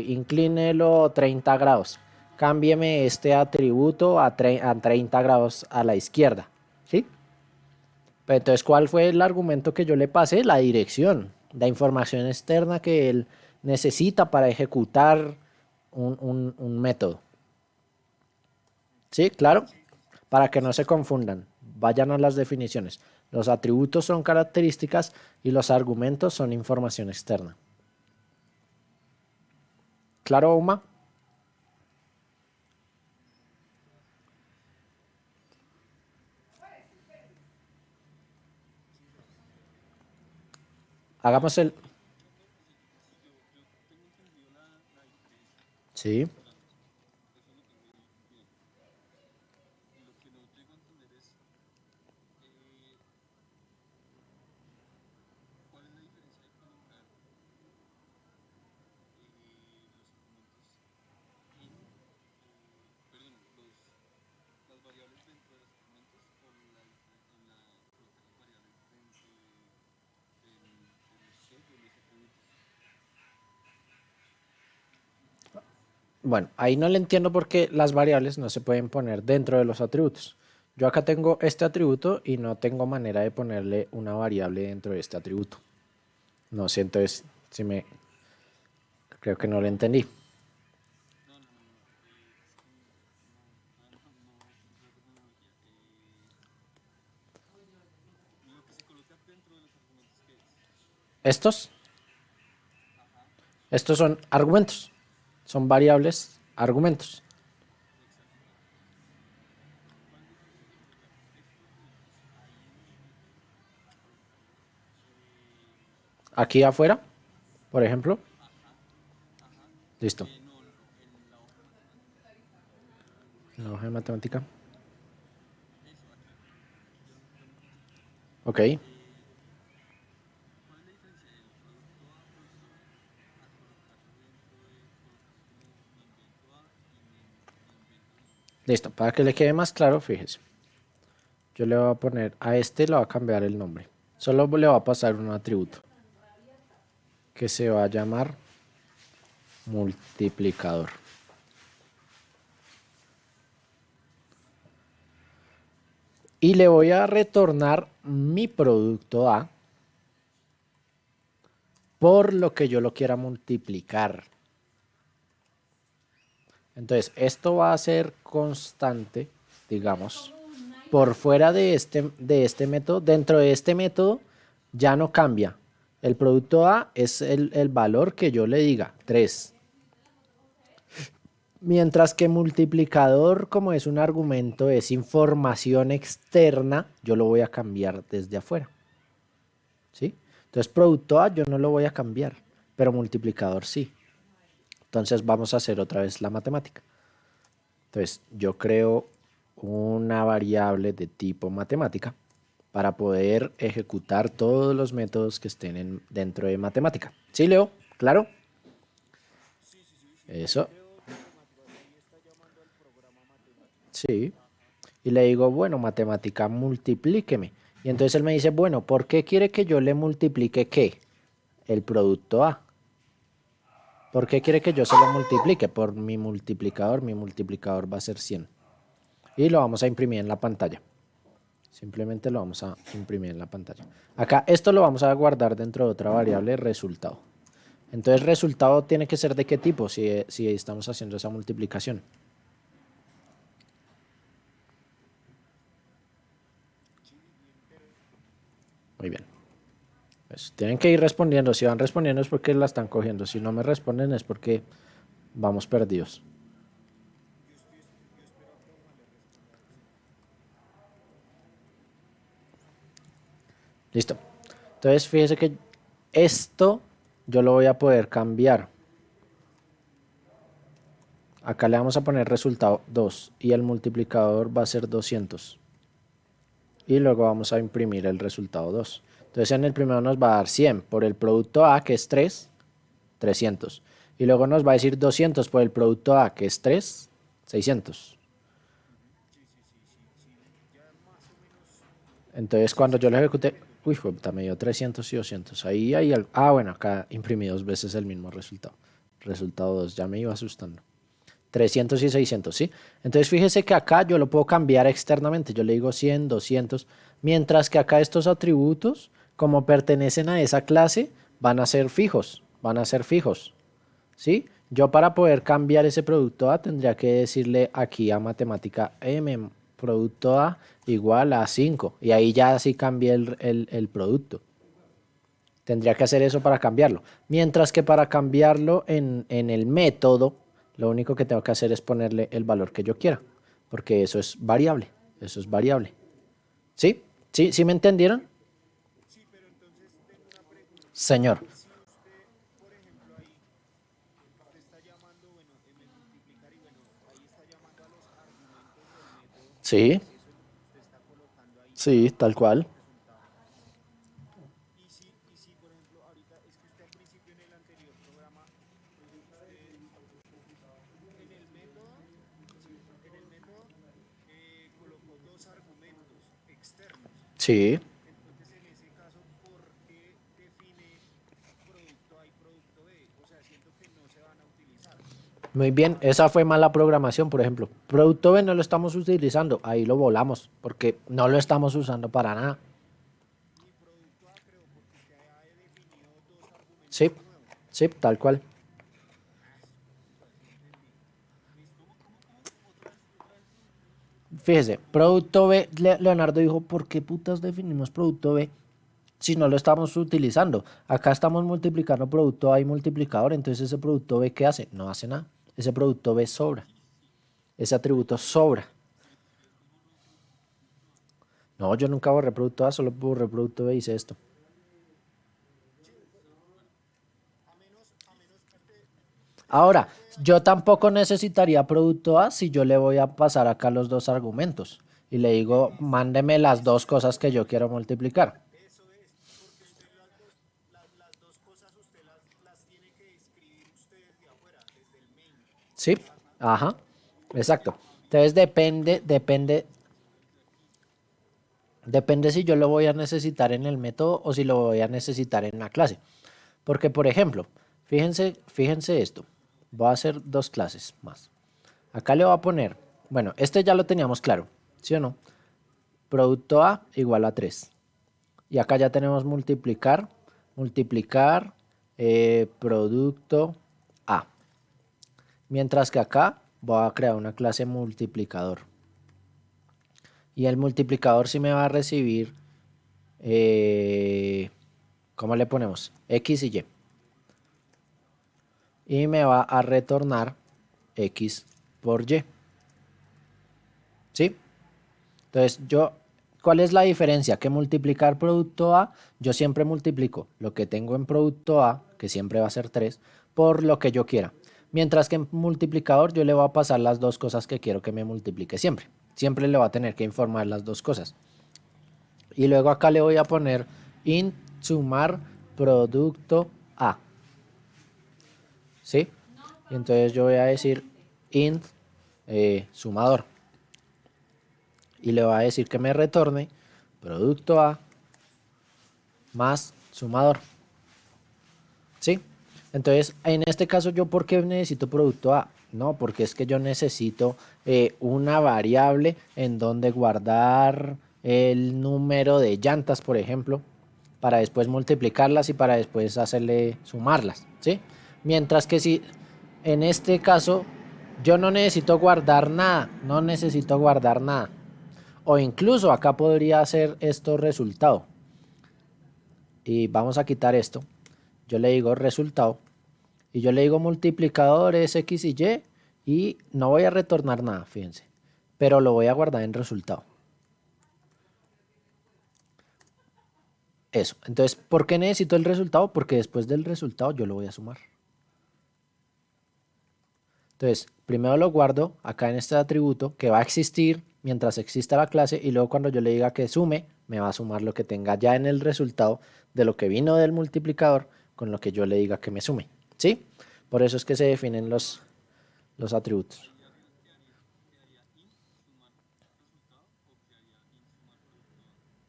inclínelo 30 grados. Cámbieme este atributo a 30 grados a la izquierda, ¿sí? Pero entonces, ¿cuál fue el argumento que yo le pasé? La dirección, la información externa que él necesita para ejecutar un método. ¿Sí? Claro. Para que no se confundan, vayan a las definiciones. Los atributos son características y los argumentos son información externa. ¿Claro, Uma? Hagamos el... Tengo entendido la diferencia. Sí. O sea, eso lo tengo bien. Lo que no llego a entender es eh, cuál es la diferencia de colocar los argumentos perdón, las variables dentro de los argumentos o colocar las variables dentro de los, de los atributos. Bueno, ahí no le entiendo por qué las variables no se pueden poner dentro de los atributos. Yo acá tengo este atributo y no tengo manera de ponerle una variable dentro de este atributo. No sé, entonces, si me... Creo que no lo entendí. No, no, no, no. Es que no sé la terminología. Lo que se coloca dentro de los argumentos, ¿qué es? Estos, Ajá, estos son argumentos. Son variables, argumentos. exacto. ¿Cuál es la diferencia entre colocar estos argumentos ahí en el método a colocarlos Aquí afuera, por ejemplo. ajá, ajá, Listo. no, no, no, en la hoja de matemática. La hoja de matemática. Eso, aquí. Ya me funciona. Ok. Eh, ¿Cuál es la diferencia del producto A, producto B a colocarlo dentro de, colocar mi invento A y mi invento B? Listo. Para que le quede más claro, fíjese. Yo le voy a poner a este, le voy a cambiar el nombre. Solo le voy a pasar un atributo que se va a llamar multiplicador. Y le voy a retornar mi producto A por lo que yo lo quiera multiplicar. Entonces, esto va a ser constante, digamos, por fuera de este método. Dentro de este método ya no cambia. El producto A es el valor que yo le diga, 3. Mientras que multiplicador, como es un argumento, es información externa, yo lo voy a cambiar desde afuera. ¿Sí? Entonces, producto A yo no lo voy a cambiar, pero multiplicador sí. Entonces, vamos a hacer otra vez la matemática. Entonces, yo creo una variable de tipo matemática para poder ejecutar todos los métodos que estén dentro de matemática. ¿Sí, Leo? ¿Claro? Eso. Sí. Y le digo, bueno, matemática, multiplíqueme. Y entonces él me dice, bueno, ¿por qué quiere que yo le multiplique qué? El producto A. ¿Por qué quiere que yo se lo multiplique? Por mi multiplicador va a ser 100. Y lo vamos a imprimir en la pantalla. Simplemente lo vamos a imprimir en la pantalla. Acá esto lo vamos a guardar dentro de otra variable, resultado. Entonces, resultado tiene que ser de qué tipo si estamos haciendo esa multiplicación. Muy bien. Pues, tienen que ir respondiendo. Si van respondiendo es porque la están cogiendo. Si no me responden es porque vamos perdidos. Listo. Entonces, fíjese que esto yo lo voy a poder cambiar. Acá le vamos a poner resultado 2 y el multiplicador va a ser 200. Y luego vamos a imprimir el resultado 2. Entonces en el primero nos va a dar 100 por el producto A, que es 3, 300. Y luego nos va a decir 200 por el producto A, que es 3, 600. Entonces cuando yo lo ejecute, uy, puta, me dio 300 y 200. Ahí hay algo. Ah, bueno, acá imprimí 2 veces el mismo resultado. Resultado 2, ya me iba asustando. 300 y 600, ¿sí? Entonces fíjese que acá yo lo puedo cambiar externamente. Yo le digo 100, 200. Mientras que acá estos atributos, como pertenecen a esa clase, van a ser fijos. Van a ser fijos, ¿sí? Yo para poder cambiar ese producto A tendría que decirle aquí a matemática M, producto A igual a 5. Y ahí ya sí cambié el producto. Tendría que hacer eso para cambiarlo. Mientras que para cambiarlo en el método, lo único que tengo que hacer es ponerle el valor que yo quiera. Porque eso es variable. Eso es variable. ¿Sí? ¿Sí? ¿Sí me entendieron? Señor. Sí. Sí, tal cual. Sí. Muy bien, esa fue mala programación, por ejemplo. Producto B no lo estamos utilizando, ahí lo volamos, porque no lo estamos usando para nada. Sí, sí, tal cual. Fíjese, producto B, Leonardo dijo, ¿por qué putas definimos producto B si no lo estamos utilizando? Acá estamos multiplicando producto A y multiplicador, entonces ese producto B, ¿qué hace? No hace nada. Ese producto B sobra. Ese atributo sobra. No, yo nunca borré producto A, solo borré producto B y hice esto. Ahora, yo tampoco necesitaría producto A si yo le voy a pasar acá los dos argumentos y le digo, mándeme las dos cosas que yo quiero multiplicar. ¿Sí? Ajá, exacto. Entonces depende si yo lo voy a necesitar en el método o si lo voy a necesitar en la clase. Porque, por ejemplo, fíjense esto. Voy a hacer dos clases más. Acá le voy a poner, bueno, este ya lo teníamos claro, ¿sí o no? Producto A igual a 3. Y acá ya tenemos multiplicar producto A. Mientras que acá voy a crear una clase multiplicador. Y el multiplicador sí me va a recibir, ¿cómo le ponemos? X y Y. Y me va a retornar X por Y. ¿Sí? Entonces ¿cuál es la diferencia? Que multiplicar producto A, yo siempre multiplico lo que tengo en producto A, que siempre va a ser 3, por lo que yo quiera. Mientras que en multiplicador yo le voy a pasar las dos cosas que quiero que me multiplique siempre. Siempre le va a tener que informar las dos cosas. Y luego acá le voy a poner int sumar producto A. ¿Sí? Y entonces yo voy a decir int sumador. Y le voy a decir que me retorne producto A más sumador. ¿Sí? Entonces, en este caso, ¿yo por qué necesito producto A? No, porque es que yo necesito una variable en donde guardar el número de llantas, por ejemplo, para después multiplicarlas y para después hacerle sumarlas, ¿sí? Mientras que si en este caso yo no necesito guardar nada, no necesito guardar nada. O incluso acá podría hacer esto resultado. Y vamos a quitar esto. Yo le digo resultado. Y yo le digo multiplicadores X y Y. Y no voy a retornar nada, fíjense. Pero lo voy a guardar en resultado. Eso. Entonces, ¿por qué necesito el resultado? Porque después del resultado yo lo voy a sumar. Entonces, primero lo guardo acá en este atributo que va a existir mientras exista la clase y luego cuando yo le diga que sume, me va a sumar lo que tenga ya en el resultado de lo que vino del multiplicador con lo que yo le diga que me sume. ¿Sí? Por eso es que se definen los atributos.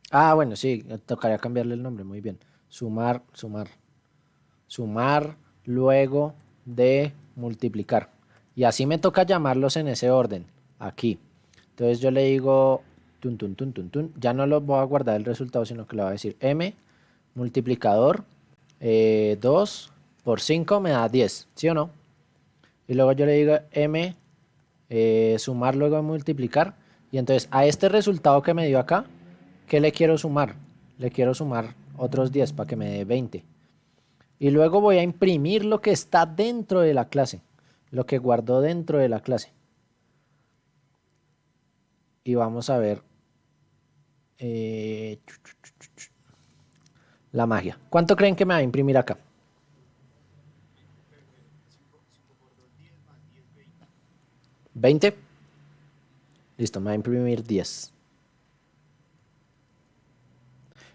Ah, bueno, sí, tocaría cambiarle el nombre, muy bien. Sumar, sumar. Sumar luego de multiplicar. Y así me toca llamarlos en ese orden, aquí. Entonces yo le digo, tun, tun, tun, tun, tun. Ya no lo voy a guardar el resultado, sino que le voy a decir m multiplicador 2 por 5 me da 10, ¿sí o no? Y luego yo le digo m sumar luego de multiplicar. Y entonces a este resultado que me dio acá, ¿qué le quiero sumar? Le quiero sumar otros 10 para que me dé 20. Y luego voy a imprimir lo que está dentro de la clase, lo que guardó dentro de la clase. Y vamos a ver la magia. ¿Cuánto creen que me va a imprimir acá? 20. Listo, me va a imprimir 10.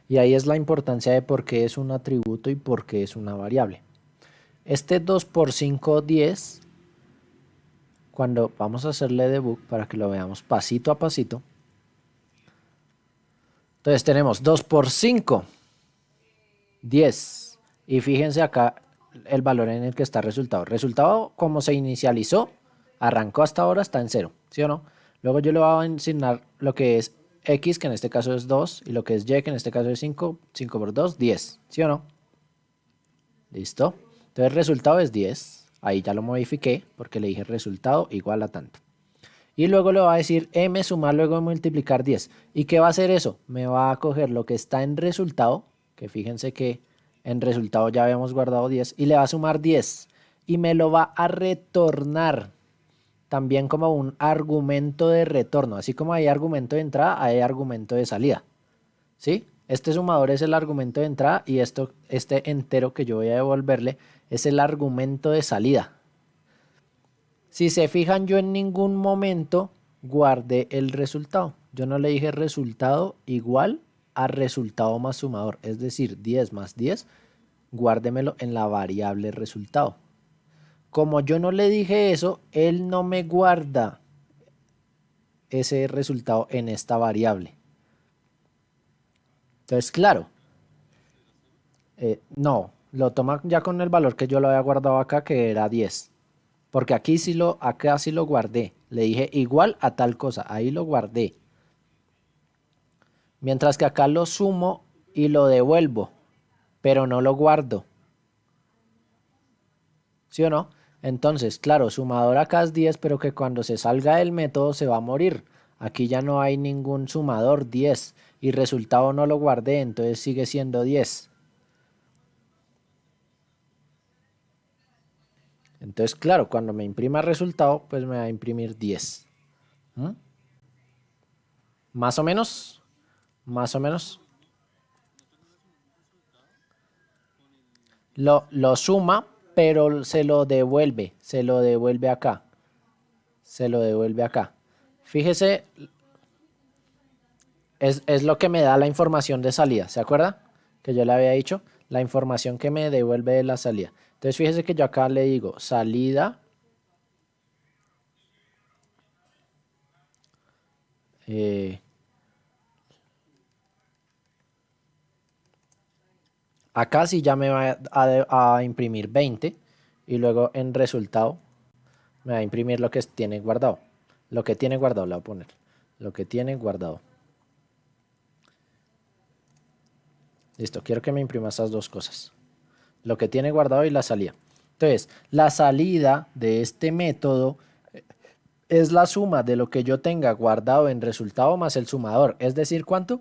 Y ahí es la importancia de por qué es un atributo y por qué es una variable. Este 2 por 5, 10, cuando vamos a hacerle debug para que lo veamos pasito a pasito. Entonces tenemos 2 por 5, 10. Y fíjense acá el valor en el que está el resultado. Resultado, como se inicializó, arrancó hasta ahora, está en 0, ¿sí o no? Luego yo le voy a asignar lo que es X, que en este caso es 2, y lo que es Y, que en este caso es 5, 5 por 2, 10, ¿sí o no? ¿Listo? Entonces el resultado es 10, ahí ya lo modifiqué, porque le dije resultado igual a tanto. Y luego le va a decir m sumar luego de multiplicar 10. ¿Y qué va a hacer eso? Me va a coger lo que está en resultado, que fíjense que en resultado ya habíamos guardado 10, y le va a sumar 10. Y me lo va a retornar también como un argumento de retorno. Así como hay argumento de entrada, hay argumento de salida. ¿Sí? Este sumador es el argumento de entrada y este entero que yo voy a devolverle es el argumento de salida. Si se fijan, yo en ningún momento guardé el resultado. Yo no le dije resultado igual a resultado más sumador. Es decir, 10 más 10, guárdemelo en la variable resultado. Como yo no le dije eso, él no me guarda ese resultado en esta variable. Entonces, claro, no, lo toma ya con el valor que yo lo había guardado acá, que era 10. Porque acá sí lo guardé. Le dije igual a tal cosa. Ahí lo guardé. Mientras que acá lo sumo y lo devuelvo. Pero no lo guardo. ¿Sí o no? Entonces, claro, sumador acá es 10, pero que cuando se salga del método se va a morir. Aquí ya no hay ningún sumador 10 y resultado no lo guardé, entonces sigue siendo 10. Entonces, claro, cuando me imprima resultado, pues me va a imprimir 10. ¿Mm? Más o menos, más o menos. Lo suma, pero se lo devuelve acá. Se lo devuelve acá. Fíjese, es lo que me da la información de salida, ¿se acuerda? Que yo le había dicho, la información que me devuelve de la salida. Entonces fíjese que yo acá le digo salida, eh, acá sí ya me va a imprimir 20 y luego en resultado me va a imprimir lo que tiene guardado. Lo que tiene guardado le voy a poner. Lo que tiene guardado. Listo, quiero que me imprima esas dos cosas. Lo que tiene guardado y la salida. Entonces, la salida de este método es la suma de lo que yo tenga guardado en resultado más el sumador. Es decir, ¿cuánto?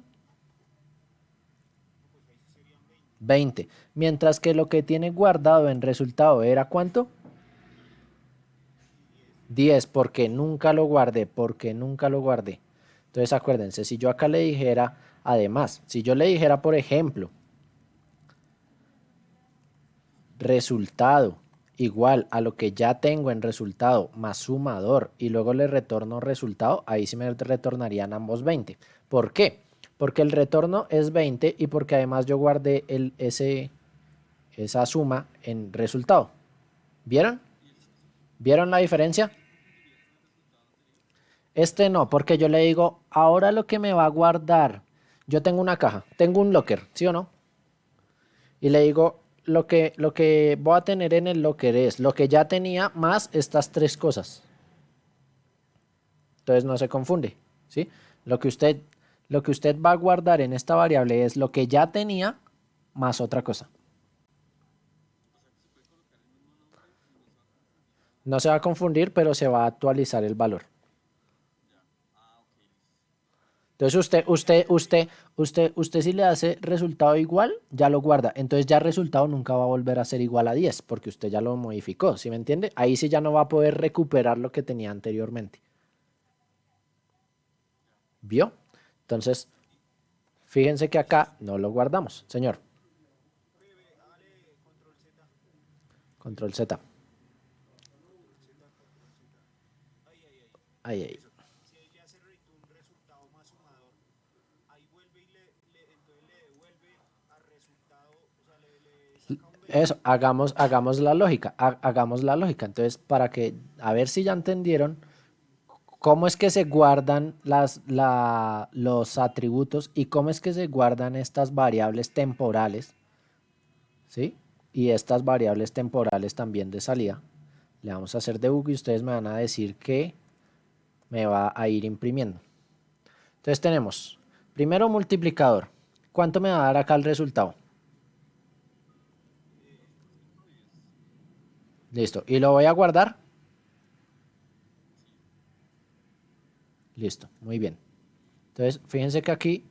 20. Mientras que lo que tiene guardado en resultado era ¿cuánto? 10, porque nunca lo guardé, porque nunca lo guardé. Entonces acuérdense, si yo acá le dijera, además, si yo le dijera, por ejemplo, resultado igual a lo que ya tengo en resultado más sumador y luego le retorno resultado, ahí sí me retornarían ambos 20. ¿Por qué? Porque el retorno es 20 y porque además yo guardé esa suma en resultado. ¿Vieron? ¿Vieron la diferencia? Este no, porque yo le digo, ahora lo que me va a guardar, yo tengo una caja, tengo un locker, ¿sí o no? Y le digo, lo que voy a tener en el locker es lo que ya tenía más estas tres cosas. Entonces no se confunde, ¿sí? Lo que usted, lo que usted va a guardar en esta variable es lo que ya tenía más otra cosa. No se va a confundir, pero se va a actualizar el valor. Entonces usted si le hace resultado igual, ya lo guarda. Entonces ya el resultado nunca va a volver a ser igual a 10, porque usted ya lo modificó, ¿sí me entiende? Ahí sí ya no va a poder recuperar lo que tenía anteriormente. ¿Vio? Entonces, fíjense que acá no lo guardamos, señor. Control Z. Ahí, ahí. Si ahí le hace un resultado más sumador, ahí vuelve y entonces le devuelve al resultado, o sea, le saca un 20. Eso, hagamos la lógica, hagamos la lógica. Entonces, para que, a ver si ya entendieron cómo es que se guardan los atributos y cómo es que se guardan estas variables temporales, ¿sí? Y estas variables temporales también de salida. Le vamos a hacer debug y ustedes me van a decir que me va a ir imprimiendo. Entonces tenemos, primero multiplicador. ¿Cuánto me va a dar acá el resultado? Listo. ¿Y lo voy a guardar? Listo, muy bien. Entonces, fíjense que aquí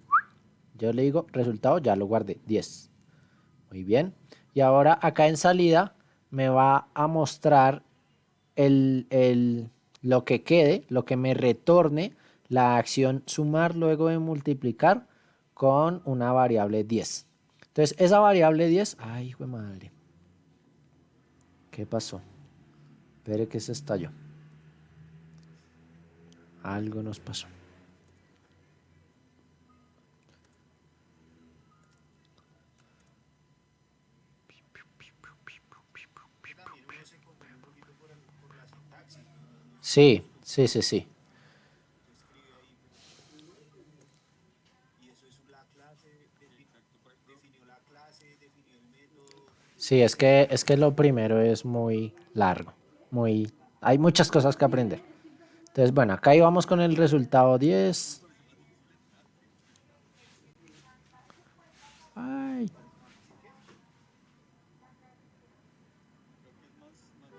yo le digo resultado, ya lo guardé, 10. Muy bien. Y ahora acá en salida me va a mostrar lo que quede, lo que me retorne la acción sumar luego de multiplicar con una variable 10. Entonces, esa variable 10, ay, hijo de madre. ¿Qué pasó? Espere que se estalló. Algo nos pasó. Que también uno se confunde un poquito por la sintaxis, uno Sí, sí, sí, sí. usted escribe ahí, y eso es la clase, definió la clase, definió el método, Sí, es que lo primero es muy largo, hay muchas cosas que aprender. Entonces, bueno, acá íbamos con el resultado 10. Ay, Creo que es más difícil.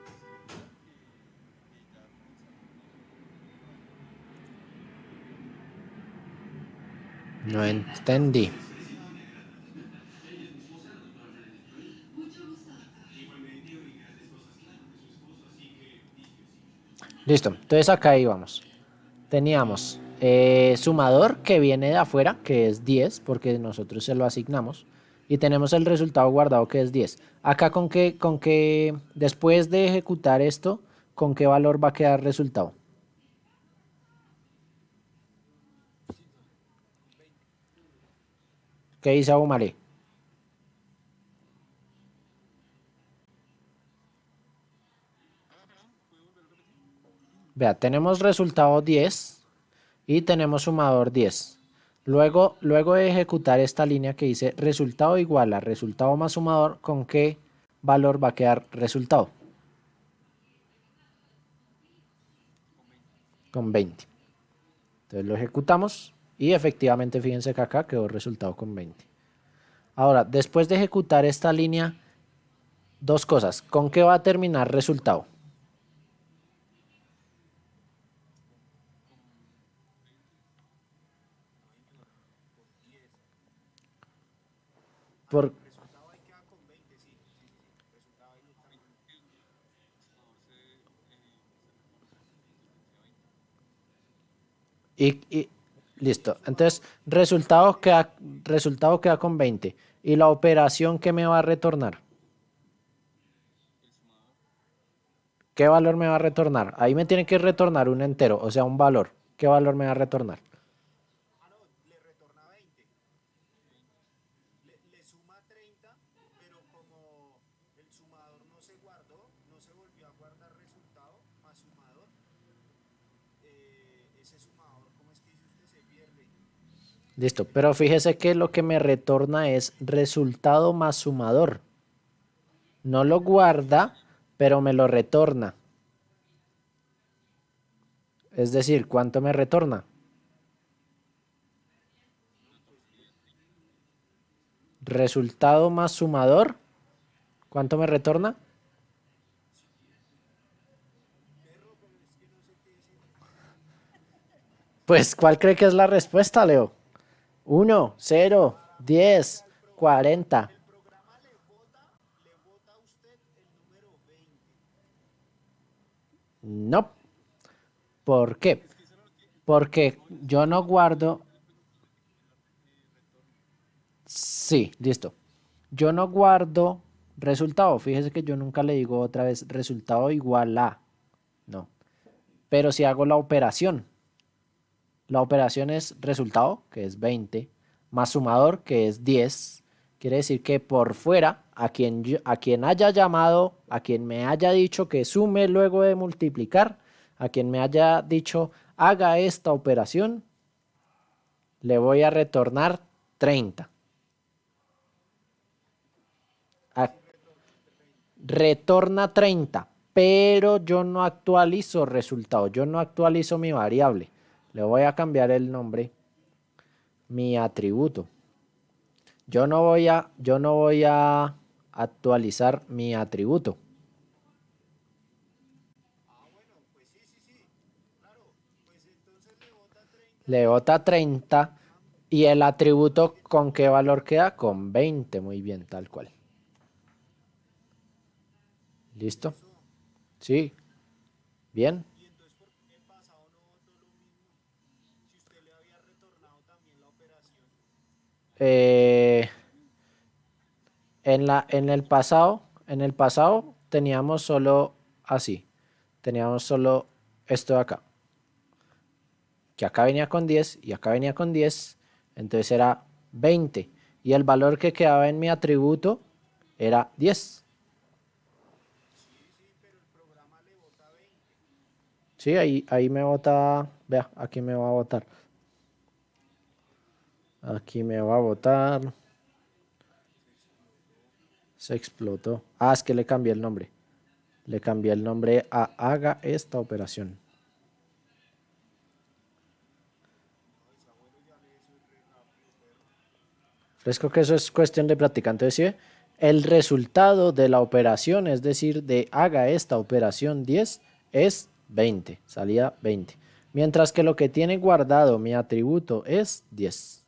No entendí. Listo, entonces acá íbamos. Teníamos sumador que viene de afuera, que es 10, porque nosotros se lo asignamos. Y tenemos el resultado guardado, que es 10. Acá después de ejecutar esto, ¿con qué valor va a quedar resultado? ¿Qué dice Abumale? Vea, tenemos resultado 10 y tenemos sumador 10. Luego de ejecutar esta línea que dice resultado igual a resultado más sumador, ¿con qué valor va a quedar resultado? Con 20. Entonces lo ejecutamos y efectivamente fíjense que acá quedó resultado con 20. Ahora, después de ejecutar esta línea, dos cosas. ¿Con qué va a terminar resultado? Por, El resultado ahí queda con 20, sí, sí, sí, sí. El resultado ahí está con... y listo. Entonces, resultado queda con 20. ¿Y la operación qué me va a retornar? ¿Qué valor me va a retornar? Ahí me tiene que retornar un entero, o sea, un valor. ¿Qué valor me va a retornar? Ah, no, le retorna 20. Le suma 30, pero como el sumador no se guardó, no se volvió a guardar resultado más sumador, ese sumador, ¿cómo es que dice usted? Se pierde. Listo, pero fíjese que lo que me retorna es resultado más sumador. No lo guarda, pero me lo retorna. Es decir, ¿cuánto me retorna? Resultado más sumador. ¿Cuánto me retorna? Pues, ¿cuál cree que es la respuesta, Leo? 1, 0, 10, 40. El programa le vota a usted el número 20. No. ¿Por qué? Porque yo no guardo. Sí, listo. Yo no guardo resultado. Fíjese que yo nunca le digo otra vez resultado igual a. No. Pero si hago la operación. La operación es resultado, que es 20, más sumador, que es 10. Quiere decir que por fuera, a quien haya llamado, a quien me haya dicho que sume luego de multiplicar, a quien me haya dicho haga esta operación, le voy a retornar 30. A- Retorna 30, pero yo no actualizo resultado, yo no actualizo mi variable. Le voy a cambiar el nombre, mi atributo. Yo no voy a actualizar mi atributo. Ah, bueno, pues sí, sí, sí. Claro, pues entonces le vota 30 Le y bota 30 y el atributo sigue ¿con qué valor queda? Con 20, muy bien, tal cual. ¿Listo? eso. Sí, bien. Y entonces, ¿por qué en el pasado no votó lo mismo? Si usted le había retornado también la operación. Eh, en el pasado teníamos solo así. Teníamos solo esto de acá. Que acá venía con 10 y acá venía con 10. Entonces era 20. Y el valor que quedaba en mi atributo era 10. Sí, sí, pero el programa le vota 20. Sí, ahí me bota. Vea, aquí me va a votar. Aquí me va a votar. Se explotó. Ah, es que le cambié el nombre. Le cambié el nombre a haga esta operación. No, ese abuelo ya lee eso es re rápido, perro. Fresco que eso es cuestión de práctica. Entonces, ¿sí ve? El resultado de la operación, es decir, de haga esta operación 10, es 20. Salía 20. Mientras que lo que tiene guardado mi atributo es 10.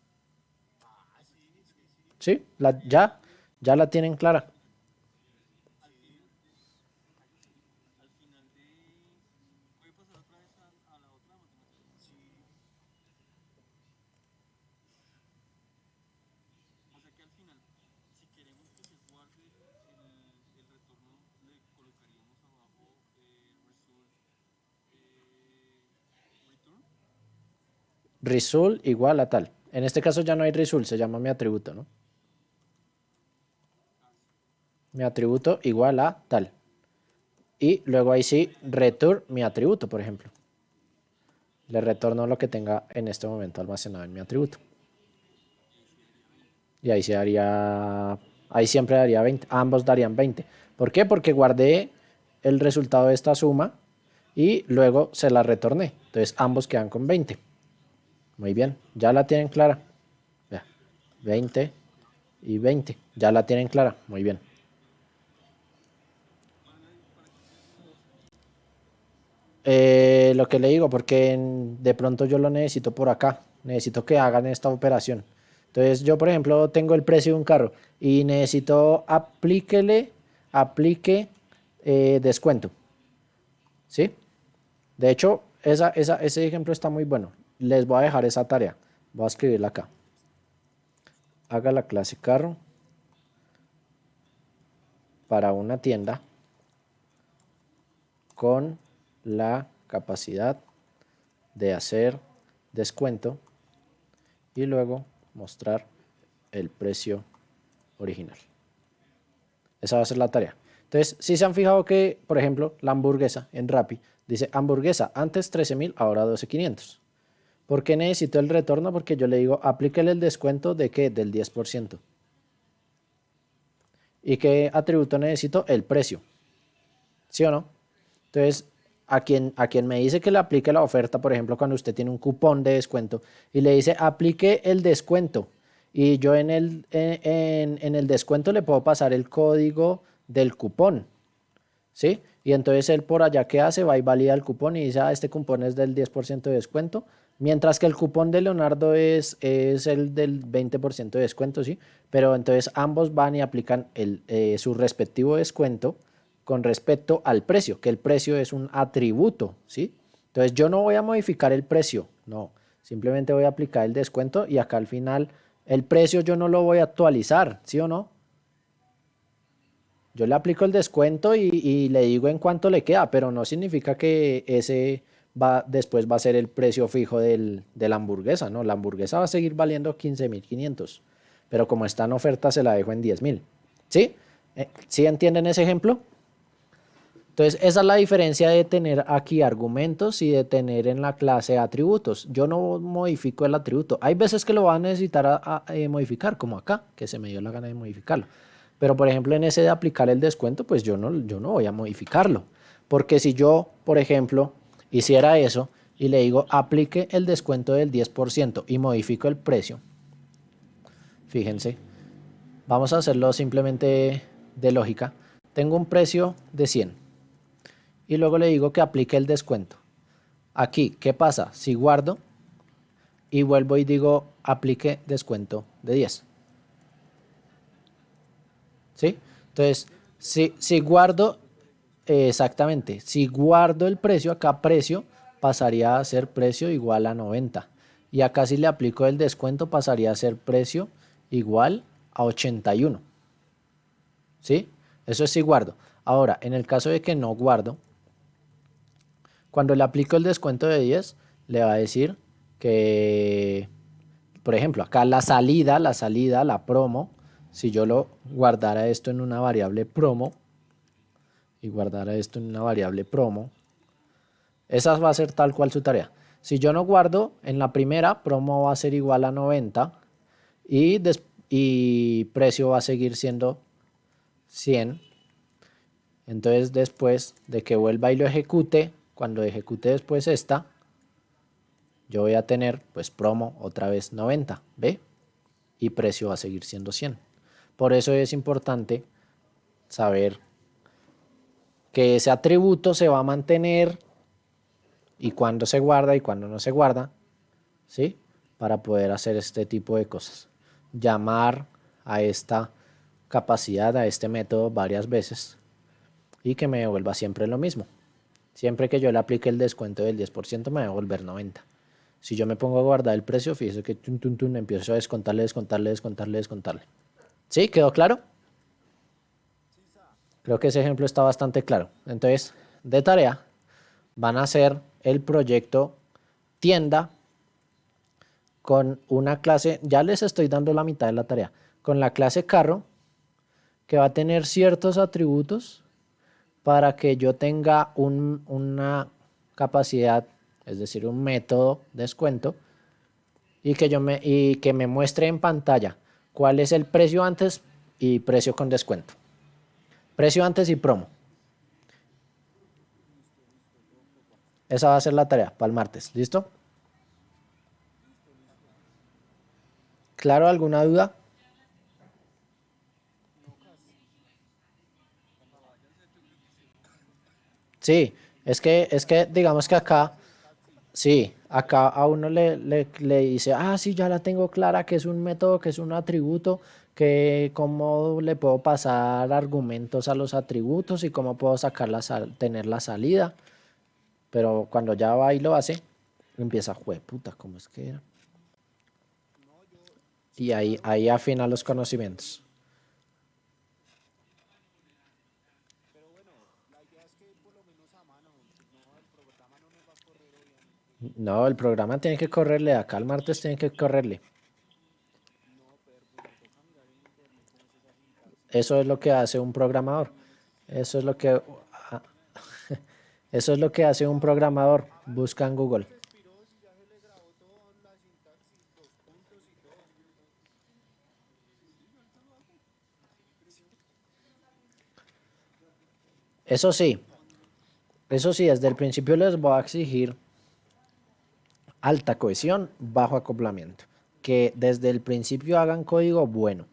¿Sí? Ya la tienen clara. Al final de... ¿Puede pasar otra vez a la otra matemática? Sí. O sea que al final, si queremos que se guarde el retorno, le colocaríamos abajo result return. Result igual a tal. En este caso ya no hay result, se llama mi atributo, ¿no? Mi atributo igual a tal. Y luego ahí sí, return mi atributo, por ejemplo. Le retorno lo que tenga en este momento almacenado en mi atributo. Y ahí se daría, ahí siempre daría 20. Ambos darían 20. ¿Por qué? Porque guardé el resultado de esta suma y luego se la retorné. Entonces ambos quedan con 20. Muy bien, ya la tienen clara. Ya, 20 y 20. Ya la tienen clara. Muy bien. Lo que le digo, porque de pronto yo lo necesito por acá. Necesito que hagan esta operación. Entonces yo, por ejemplo, tengo el precio de un carro y necesito aplique descuento. ¿Sí? De hecho, ese ejemplo está muy bueno. Les voy a dejar esa tarea. Voy a escribirla acá. Haga la clase carro para una tienda con la capacidad de hacer descuento y luego mostrar el precio original. Esa va a ser la tarea. Entonces, si se han fijado que, por ejemplo, la hamburguesa en Rappi dice hamburguesa antes 13.000, ahora 12.500. ¿Por qué necesito el retorno? Porque yo le digo, aplíquele el descuento de ¿qué? Del 10%. ¿Y qué atributo necesito? El precio. ¿Sí o no? Entonces, a quien me dice que le aplique la oferta, por ejemplo, cuando usted tiene un cupón de descuento y le dice aplique el descuento y yo en el descuento le puedo pasar el código del cupón, ¿sí? Y entonces él por allá, ¿qué hace? Va y valida el cupón y dice, este cupón es del 10% de descuento, mientras que el cupón de Leonardo es el del 20% de descuento, ¿sí? Pero entonces ambos van y aplican su respectivo descuento con respecto al precio, que el precio es un atributo, ¿sí? Entonces yo no voy a modificar el precio, no, simplemente voy a aplicar el descuento y acá al final el precio yo no lo voy a actualizar, ¿sí o no? Yo le aplico el descuento y le digo en cuánto le queda, pero no significa que después va a ser el precio fijo de la hamburguesa, ¿no? La hamburguesa va a seguir valiendo 15.500, pero como está en oferta se la dejo en 10.000, ¿sí? ¿Sí entienden ese ejemplo? Entonces, esa es la diferencia de tener aquí argumentos y de tener en la clase atributos. Yo no modifico el atributo. Hay veces que lo va a necesitar modificar, como acá, que se me dio la gana de modificarlo. Pero, por ejemplo, en ese de aplicar el descuento, pues yo no voy a modificarlo. Porque si yo, por ejemplo, hiciera eso y le digo aplique el descuento del 10% y modifico el precio, fíjense, vamos a hacerlo simplemente de lógica. Tengo un precio de 100 y luego le digo que aplique el descuento. Aquí, ¿qué pasa? Si guardo y vuelvo y digo aplique descuento de 10. ¿Sí? Entonces, si guardo, exactamente, si guardo el precio, acá precio pasaría a ser precio igual a 90. Y acá si le aplico el descuento pasaría a ser precio igual a 81. ¿Sí? Eso es si guardo. Ahora, en el caso de que no guardo, cuando le aplico el descuento de 10, le va a decir que, por ejemplo, acá la promo, si yo lo guardara esto en una variable promo y guardara esto en una variable promo, esa va a ser tal cual su tarea. Si yo no guardo, en la primera promo va a ser igual a 90 y precio va a seguir siendo 100. Entonces después de que vuelva y lo ejecute, cuando ejecute después esta, yo voy a tener pues promo otra vez 90, ¿ve? Y precio va a seguir siendo 100. Por eso es importante saber que ese atributo se va a mantener y cuándo se guarda y cuándo no se guarda, ¿sí? Para poder hacer este tipo de cosas. Llamar a esta capacidad, a este método varias veces y que me devuelva siempre lo mismo. Siempre que yo le aplique el descuento del 10% me va a devolver 90. Si yo me pongo a guardar el precio, fíjese que empiezo a descontarle. ¿Sí? ¿Quedó claro? Creo que ese ejemplo está bastante claro. Entonces, de tarea, van a hacer el proyecto tienda con una clase, ya les estoy dando la mitad de la tarea, con la clase carro, que va a tener ciertos atributos para que yo tenga una capacidad, es decir, un método descuento, y que me muestre en pantalla cuál es el precio antes y precio con descuento. Precio antes y promo. Esa va a ser la tarea para el martes. ¿Listo? ¿Claro? ¿Alguna duda? Sí, es que digamos que acá, sí, acá a uno le dice, ah, sí, ya la tengo clara, que es un método, que es un atributo, que cómo le puedo pasar argumentos a los atributos y cómo puedo sacar tener la salida. Pero cuando ya va y lo hace, empieza, puta, ¿cómo es que era? Y ahí afina los conocimientos. Pero bueno, la idea es que por lo menos a mano, no, el programa no nos va a correr obviamente. No, el programa tiene que correrle, acá el martes tiene que correrle. No, pero pues me toca mirar en internet cómo es esa sintaxis. Eso es lo que hace un programador. Eso es lo que, eso es lo que hace un programador. Busca en ¿Cómo Google. se expiró si ya se le grabó toda la sintaxis, los puntos y todo? Eso sí, desde el principio les voy a exigir alta cohesión, bajo acoplamiento. Que desde el principio hagan código bueno.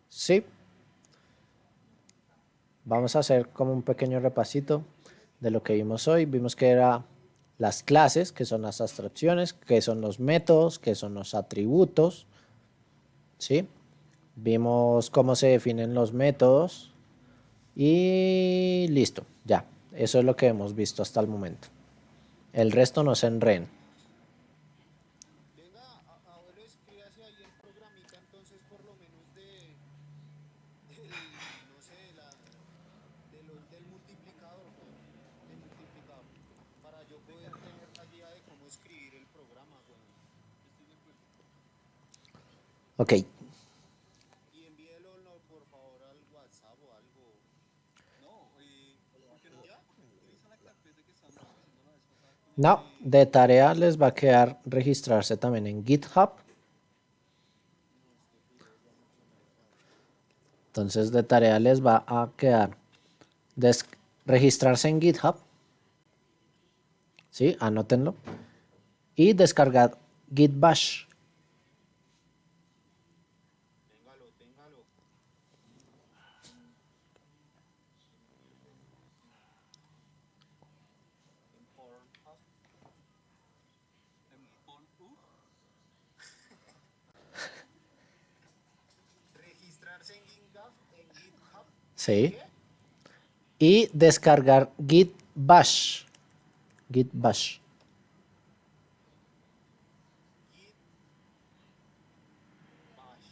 Sí, vamos a hacer como un pequeño repasito de lo que vimos hoy. Vimos que era las clases, que son las abstracciones, que son los métodos, que son los atributos. ¿Sí? Vimos cómo se definen los métodos y listo, ya. Eso es lo que hemos visto hasta el momento. El resto no se enreden. Venga, abuelo, escríbase ahí el programita entonces por lo menos no sé, del multiplicador, weón, del multiplicador, para yo poder tener la guía de cómo escribir el programa, weón. Ok, Y envíelo por favor al WhatsApp o algo. No, ¿por qué no ¿Ya? utiliza la carpeta que estábamos utilizando la vez pasada con no, de tarea les va a quedar registrarse también en GitHub. Entonces de tarea les va a quedar registrarse en GitHub. ¿Sí? Anótenlo. Y descargar Git Bash. Téngalo, téngalo. En Pornhub. en Pornhub. Registrarse en GitHub, ¿en ¿Sí? qué? Y descargar Git Bash. Git Bash. Git Bash.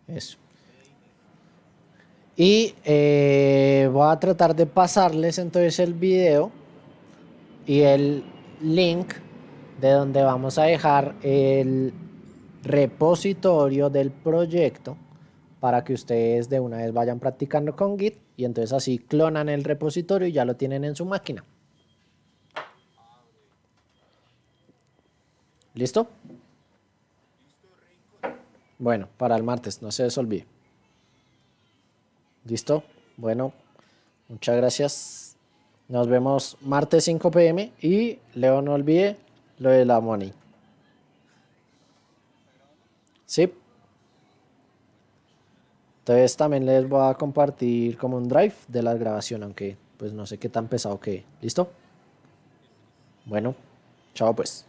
Eso. Brainer. Y voy a tratar de pasarles entonces el video y el link de donde vamos a dejar el repositorio del proyecto para que ustedes de una vez vayan practicando con Git y entonces así clonan el repositorio y ya lo tienen en su máquina. ¿Listo? Listo, Rincon. Bueno, para el martes, no se les olvide. ¿Listo? Bueno, muchas gracias. Nos vemos martes 5 p.m. y Leo no olvide lo de la money. Sí. Entonces también les voy a compartir como un drive de la grabación, aunque pues no sé qué tan pesado que. ¿Listo? Bueno, chao pues.